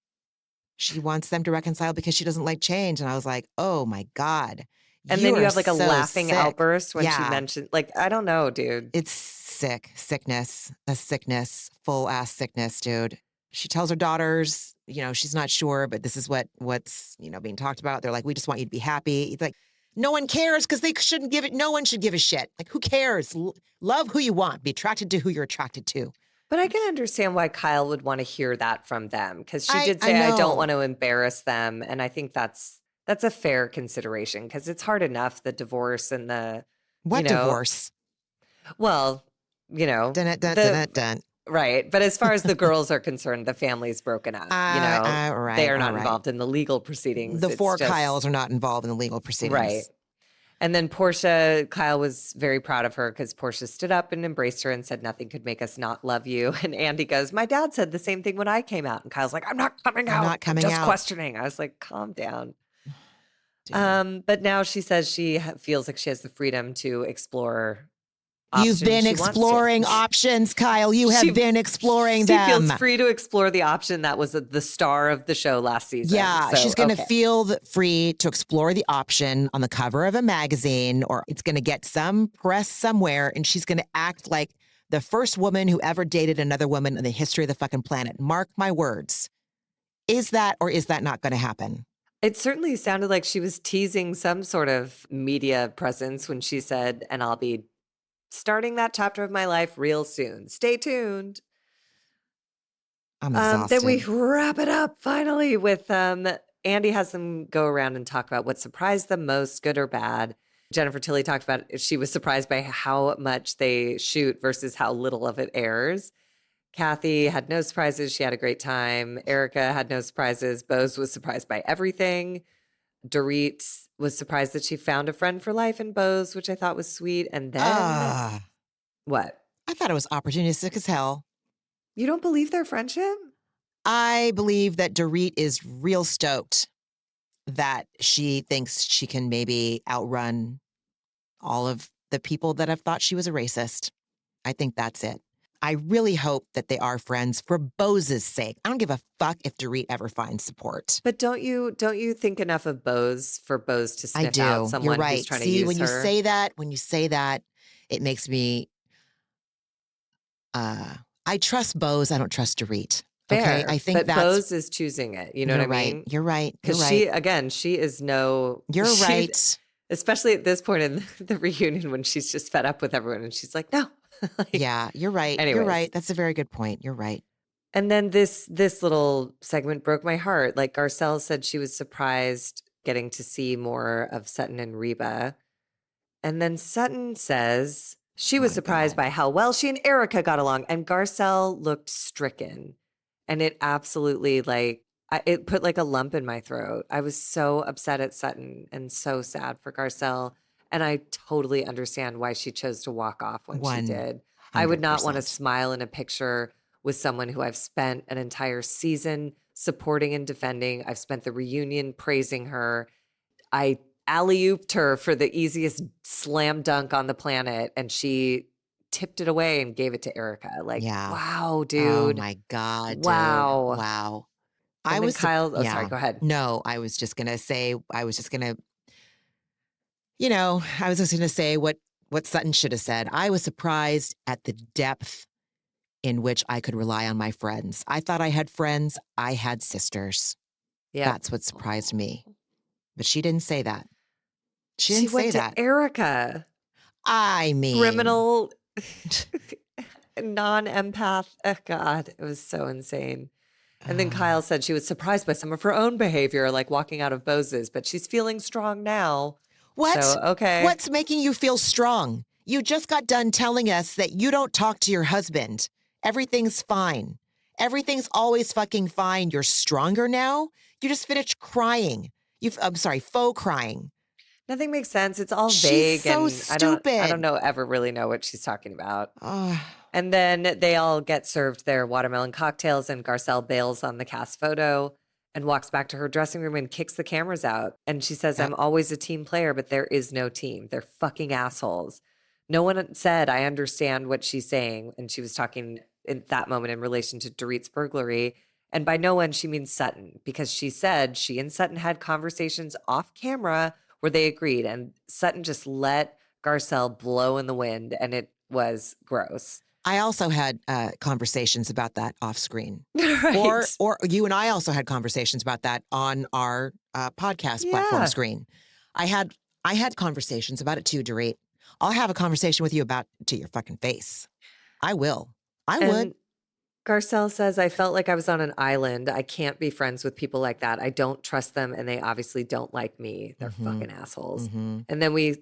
She wants them to reconcile because she doesn't like change. And I was like, oh my God. And then you have like a laughing sick. outburst when she mentioned, like, I don't know, dude. It's a sickness, full ass sickness, dude. She tells her daughters, she's not sure, but this is what's, being talked about. They're like, we just want you to be happy. It's like, no one cares because no one should give a shit. Like, who cares? Love who you want. Be attracted to who you're attracted to. But I can understand why Kyle would want to hear that from them because she did say, I don't want to embarrass them. And I think that's a fair consideration because it's hard enough, the divorce and the divorce? Well, Dun. Right. But as far as the girls are concerned, the family's broken up. Right, they are not involved in the legal proceedings. The four Kyles are not involved in the legal proceedings. Right. And then Kyle was very proud of her because Portia stood up and embraced her and said, nothing could make us not love you. And Andy goes, my dad said the same thing when I came out. And Kyle's like, I'm not coming out. I'm just questioning. I was like, calm down. But now she says she feels like she has the freedom to explore options. You've been exploring options, Kyle. You have been exploring them. She feels free to explore the option that was the star of the show last season. Yeah, so, she's going to feel free to explore the option on the cover of a magazine, or it's going to get some press somewhere, and she's going to act like the first woman who ever dated another woman in the history of the fucking planet. Mark my words. Is that or is that not going to happen? It certainly sounded like she was teasing some sort of media presence when she said, and I'll be starting that chapter of my life real soon. Stay tuned. I'm exhausted. Then we wrap it up finally with Andy has them go around and talk about what surprised them most, good or bad. Jennifer Tilly talked about she was surprised by how much they shoot versus how little of it airs. Kathy had no surprises. She had a great time. Erika had no surprises. Bose was surprised by everything. Dorit was surprised that she found a friend for life in Bose, which I thought was sweet. And then what? I thought it was opportunistic as hell. You don't believe their friendship? I believe that Dorit is real stoked that she thinks she can maybe outrun all of the people that have thought she was a racist. I think that's it. I really hope that they are friends for Bose's sake. I don't give a fuck if Dorit ever finds support. But don't you think enough of Bose for Bose to sniff out someone who's trying to use her? when you say that, it makes me I trust Bose, I don't trust Dorit. Okay. I Fair, think but that's, Bose is choosing it. You know what you're I right. mean? You're right. You're Because right. she is no, You're she, right. especially at this point in the reunion when she's just fed up with everyone and she's like, no. Like, Yeah, you're right. You're anyways. right. That's a very good point. You're right. And then this little segment broke my heart. Like Garcelle said she was surprised getting to see more of Sutton and Reba. And then Sutton says she Oh was my surprised God. by how well she and Erika got along. And Garcelle looked stricken. And it absolutely it put like a lump in my throat. I was so upset at Sutton and so sad for Garcelle. And I totally understand why she chose to walk off when she did. I would not want to 100%. smile in a picture with someone who I've spent an entire season supporting and defending. I've spent the reunion praising her. I alley-ooped her for the easiest slam dunk on the planet, and she tipped it away and gave it to Erika. Like, Yeah. wow, Oh dude. my God, dude. Wow. Wow. I And then was, Kyle, oh, sorry, yeah. go ahead. No, I was just going to say, I was just going to say what Sutton should have said. I was surprised at the depth in which I could rely on my friends. I thought I had friends. I had sisters. Yeah. That's what surprised me. But she didn't say that. She She didn't say went to that. Erika, I mean, criminal, non-empath. Oh, God, it was so insane. And then Kyle said she was surprised by some of her own behavior, like walking out of Bose's, but she's feeling strong now. What? So, okay. What's making you feel strong? You just got done telling us that you don't talk to your husband. Everything's fine. Everything's always fucking fine. You're stronger now? You just finished crying. Faux crying. Nothing makes sense. It's all She's vague, so and I don't stupid. know ever really know what she's talking about. Ugh. And then they all get served their watermelon cocktails, and Garcelle bails on the cast photo and walks back to her dressing room and kicks the cameras out. And she says, Yep. I'm always a team player, but there is no team. They're fucking assholes. No one said, I understand what she's saying. And she was talking in that moment in relation to Dorit's burglary. And by no one, she means Sutton, because she said she and Sutton had conversations off camera where they agreed. And Sutton just let Garcelle blow in the wind, and it was gross. I also had conversations about that off screen. Right. Or you and I also had conversations about that on our podcast platform screen. I had conversations about it too, Dorit. I'll have a conversation with you about to your fucking face. I will. I would. Garcelle says, I felt like I was on an island. I can't be friends with people like that. I don't trust them, and they obviously don't like me. They're fucking assholes. Mm-hmm. And then we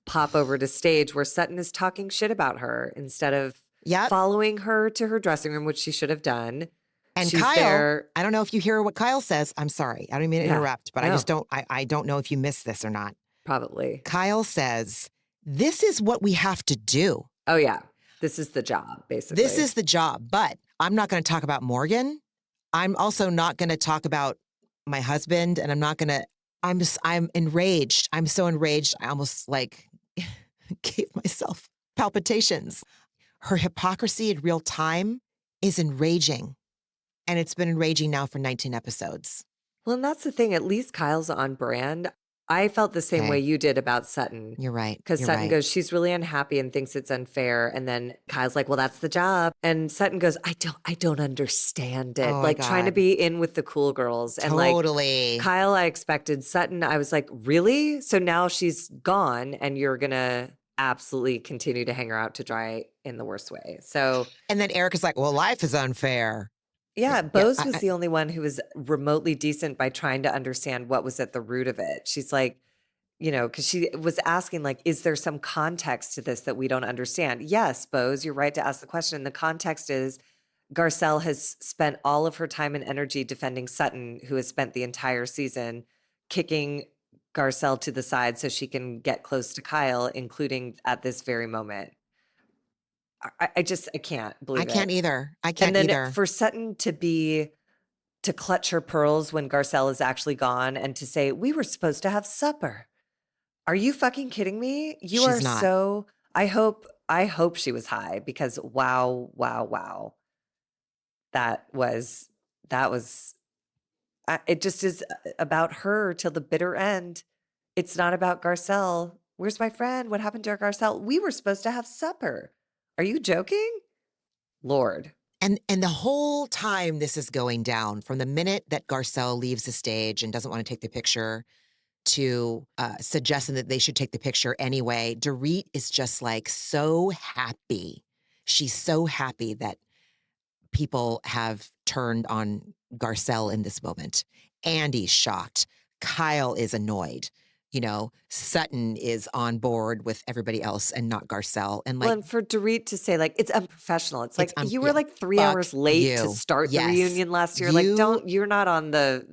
pop over to stage where Sutton is talking shit about her instead of following her to her dressing room, which she should have done. And She's Kyle, there. I don't know if you hear what Kyle says. I'm sorry. I don't mean to interrupt, but No. I don't know if you missed this or not. Probably. Kyle says, this is what we have to do. Oh, yeah. This is the job, basically. This is the job. But I'm not going to talk about Morgan. I'm also not going to talk about my husband. And I'm enraged. I'm so enraged. I almost gave myself palpitations. Her hypocrisy in real time is enraging. And it's been enraging now for 19 episodes. Well, and that's the thing. At least Kyle's on brand. I felt the same way you did about Sutton. You're right. Because Sutton goes, she's really unhappy and thinks it's unfair. And then Kyle's like, well, that's the job. And Sutton goes, I don't understand it. Oh, trying to be in with the cool girls. And totally. Kyle, I expected. Sutton, I was like, really? So now she's gone and you're going to absolutely continue to hang her out to dry in the worst way. So. And then Erika's like, well, life is unfair. Yeah, Bose was the only one who was remotely decent by trying to understand what was at the root of it. She's like, because she was asking, is there some context to this that we don't understand? Yes, Bose, you're right to ask the question. The context is Garcelle has spent all of her time and energy defending Sutton, who has spent the entire season kicking Garcelle to the side so she can get close to Kyle, including at this very moment. I can't believe it. I can't either. I can't either. And then for Sutton to clutch her pearls when Garcelle is actually gone and to say, we were supposed to have supper. Are you fucking kidding me? She's not. So, I hope she was high, because wow. That was, it just is about her till the bitter end. It's not about Garcelle. Where's my friend? What happened to our Garcelle? We were supposed to have supper. Are you joking? Lord. And the whole time this is going down, from the minute that Garcelle leaves the stage and doesn't want to take the picture to suggesting that they should take the picture anyway, Dorit is just like so happy. She's so happy that people have turned on Garcelle in this moment. Andy's shocked. Kyle is annoyed. You know, Sutton is on board with everybody else and not Garcelle. And Well, like, and for Dorit to say, like, it's unprofessional. It's like, you were yeah, like 3 fuck hours late to you. start the Yes. reunion last year. Like, you're not on the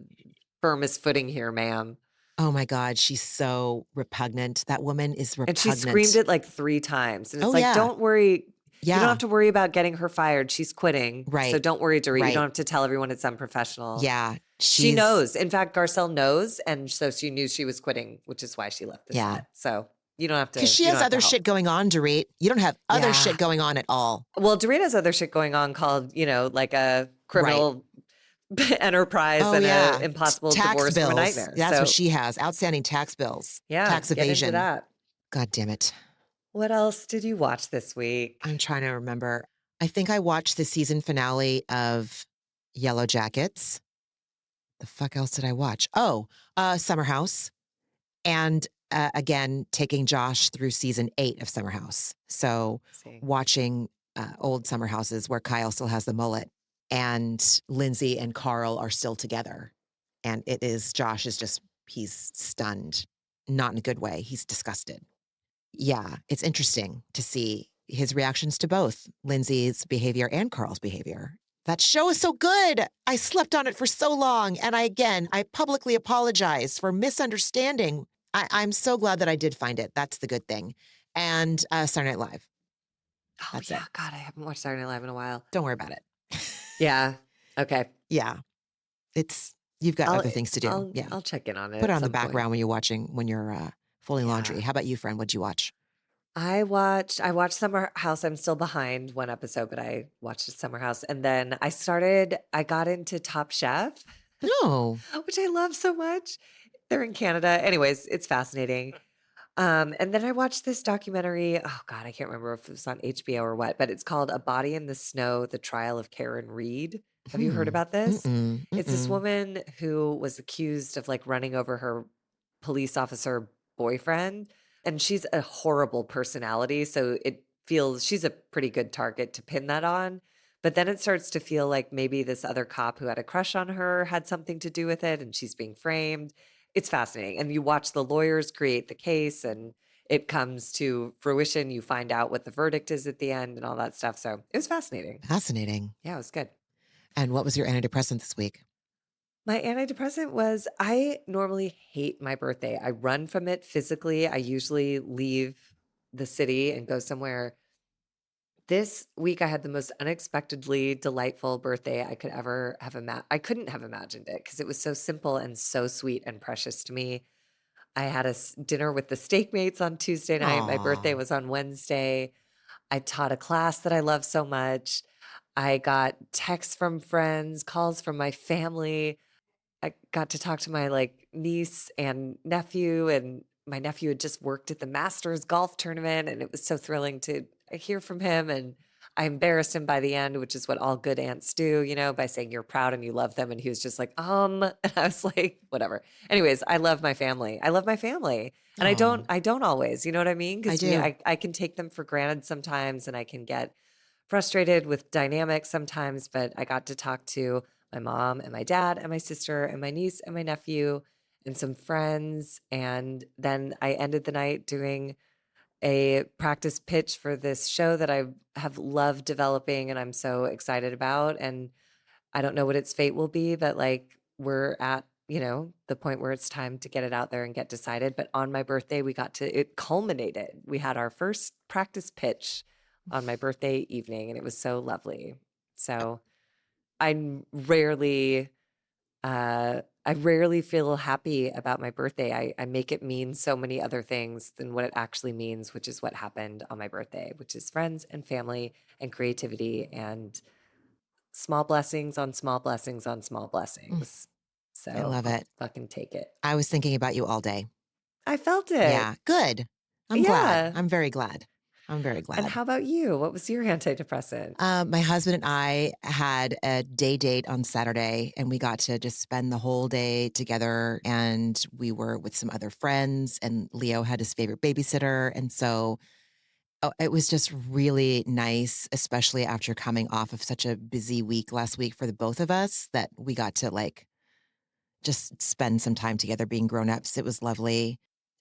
firmest footing here, ma'am. Oh my God, she's so repugnant. That woman is And she repugnant. screamed it like 3 times. And it's Oh, like, yeah. don't worry. You Yeah. don't have to worry about getting her fired. She's quitting. So Right. don't worry, Dorit. You Right. don't have to tell everyone it's unprofessional. Yeah. She knows. In fact, Garcelle knows. And so she knew she was quitting, which is why she left the Yeah. set. So you don't have to. Because she you has don't have to other help. shit going on, Dorit. You don't have other Yeah. shit going on at all. Well, Dorit has other shit going on called, you know, like a criminal enterprise Oh, and yeah. an impossible Tax divorce bills. from a nightmare. That's So, what she has. Outstanding tax bills. yeah, Tax get evasion. into that. God damn it. What else did you watch this week? I'm trying to remember. I think I watched the season finale of Yellow Jackets. The fuck else did I watch? Oh, Summer House. And again, taking Josh through season 8 of Summer House. So watching old Summer Houses where Kyle still has the mullet and Lindsay and Carl are still together. And Josh is just, he's stunned. Not in a good way. He's disgusted. Yeah, it's interesting to see his reactions to both Lindsay's behavior and Carl's behavior. That show is so good. I slept on it for so long. And I publicly apologize for misunderstanding. I'm so glad that I did find it. That's the good thing. And Saturday Night Live. Oh, That's yeah. it. God, I haven't watched Saturday Night Live in a while. Don't worry about it. Yeah. Okay. Yeah. You've got other things to do. Yeah. I'll check in on it. Put it at on the some point. background when you're folding laundry. How about you, friend? What'd you watch? I watched Summer House. I'm still behind one episode, but I watched Summer House. And then I got into Top Chef. No. Which I love so much. They're in Canada. Anyways, it's fascinating. And then I watched this documentary. Oh God, I can't remember if it was on HBO or what, but it's called A Body in the Snow, The Trial of Karen Reed. Have you heard about this? It's this woman who was accused of like running over her police officer boyfriend. And she's a horrible personality. So it feels she's a pretty good target to pin that on. But then it starts to feel like maybe this other cop who had a crush on her had something to do with it and she's being framed. It's fascinating. And you watch the lawyers create the case and it comes to fruition. You find out what the verdict is at the end and all that stuff. So it was fascinating. Fascinating. Yeah, it was good. And what was your antidepressant this week? My antidepressant was I normally hate my birthday. I run from it physically. I usually leave the city and go somewhere. This week I had the most unexpectedly delightful birthday I could ever have I couldn't have imagined it because it was so simple and so sweet and precious to me. I had a dinner with the steak mates on Tuesday night. My birthday Aw. was on Wednesday. I taught a class that I love so much. I got texts from friends, calls from my family. I got to talk to my like niece and nephew, and my nephew had just worked at the Masters golf tournament, and it was so thrilling to hear from him. And I embarrassed him by the end, which is what all good aunts do, you know, by saying you're proud and you love them. And he was just like, and I was like, whatever. Anyways, I love my family. I love my family. And I don't always, you know what I mean? I Because do. I can take them for granted sometimes, and I can get frustrated with dynamics sometimes, but I got to talk to my mom and my dad and my sister and my niece and my nephew and some friends. And then I ended the night doing a practice pitch for this show that I have loved developing and I'm so excited about. And I don't know what its fate will be, but like we're at, you know, the point where it's time to get it out there and get decided. But on my birthday, it culminated. We had our first practice pitch on my birthday evening and it was so lovely. So I rarely feel happy about my birthday. I make it mean so many other things than what it actually means, which is what happened on my birthday, which is friends and family and creativity and small blessings on small blessings on small blessings. So I love it. Fucking take it. I was thinking about you all day. I felt it. Yeah, good. I'm Yeah. glad. I'm very glad. I'm very And glad. how about you? What was your antidepressant? My husband and I had a day date on Saturday, and we got to just spend the whole day together. And we were with some other friends, and Leo had his favorite babysitter. And so it was just really nice, especially after coming off of such a busy week last week for the both of us, that we got to like just spend some time together being grown-ups. It was lovely.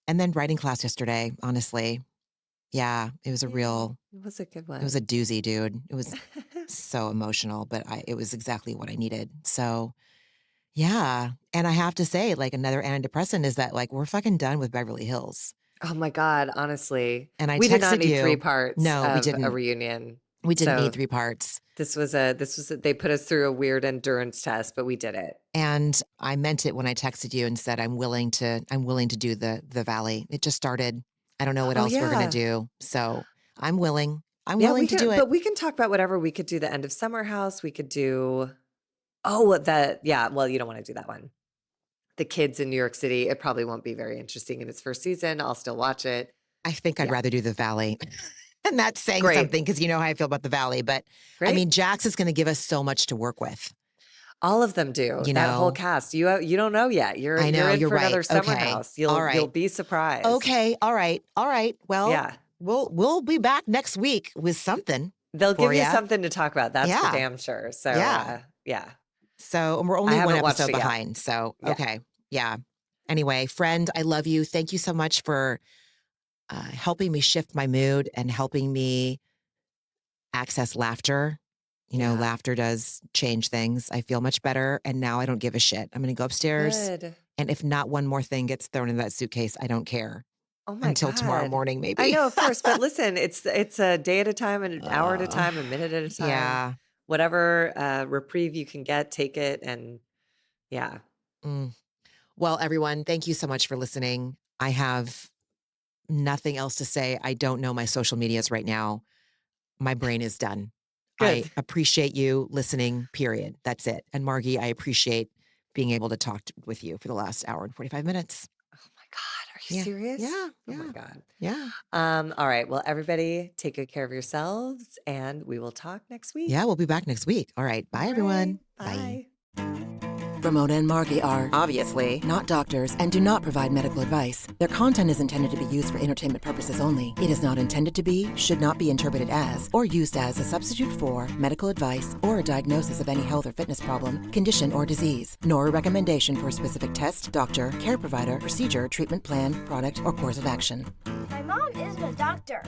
And then writing class yesterday, honestly. Yeah, it was a real, It was a good it was a one. doozy, dude. It was so emotional, but it was exactly what I needed. So, yeah. And I have to say, like, another antidepressant is that, like, we're fucking done with Beverly Hills. Oh my God, honestly. And I We did not texted need 3 you. parts No, we of a didn't. reunion. We didn't So need 3 parts. this was they put us through a weird endurance test, but we did it. And I meant it when I texted you and said I'm willing to do the Valley. It just started. I don't know what Oh else we're gonna yeah. do. So I'm willing. I'm Yeah, willing we to can, do it. but we can talk about whatever. We could do the end of Summer House. We could do well, you don't want to do that one. The Kids in New York City. It probably won't be very interesting in its first season. I'll still watch it. I think I'd Yeah. rather do the Valley. And that's saying Great. something because you know how I feel about the Valley. But I Great. mean, Jax is going to give us so much to work with. All of them do. You That whole know? cast. You don't know yet. You're I know, you're in you're for another right. Summer Okay. House. All You'll right. be surprised. Okay. All right. All right. Well, Yeah. we'll be back next week with something. They'll give for you ya. something to talk about. That's for Yeah. damn sure. So Yeah. yeah. So, and we're only one haven't watched episode it yet. behind. So, Yeah. okay. Yeah. Anyway, friend, I love you. Thank you so much for helping me shift my mood and helping me access laughter. You know, Yeah. laughter does change things. I feel much better. And now I don't give a shit. I'm going to go upstairs. Good. And if not one more thing gets thrown in that suitcase, I don't care Oh my until tomorrow God. morning, maybe. I know, of course, but listen, it's a day at a time, and an hour at a time, a minute at a time. Yeah. Whatever reprieve you can get, take it, and yeah. Mm. Well, everyone, thank you so much for listening. I have nothing else to say. I don't know my social medias right now. My brain is done. I Good. appreciate you listening, period. That's it. And Margie, I appreciate being able to talk with you for the last hour and 45 minutes. Oh my God, are you Yeah. serious? Yeah. Oh my Yeah. God. Yeah. All right. Well, everybody, take good care of yourselves, and we will talk next week. Yeah. We'll be back next week. All right. Bye, All everyone. right. Bye. Ramona and Margie are obviously not doctors and do not provide medical advice. Their content is intended to be used for entertainment purposes only. It is not intended to be, should not be interpreted as, or used as a substitute for medical advice or a diagnosis of any health or fitness problem, condition, or disease, nor a recommendation for a specific test, doctor, care provider, procedure, treatment plan, product, or course of action. My mom isn't a doctor.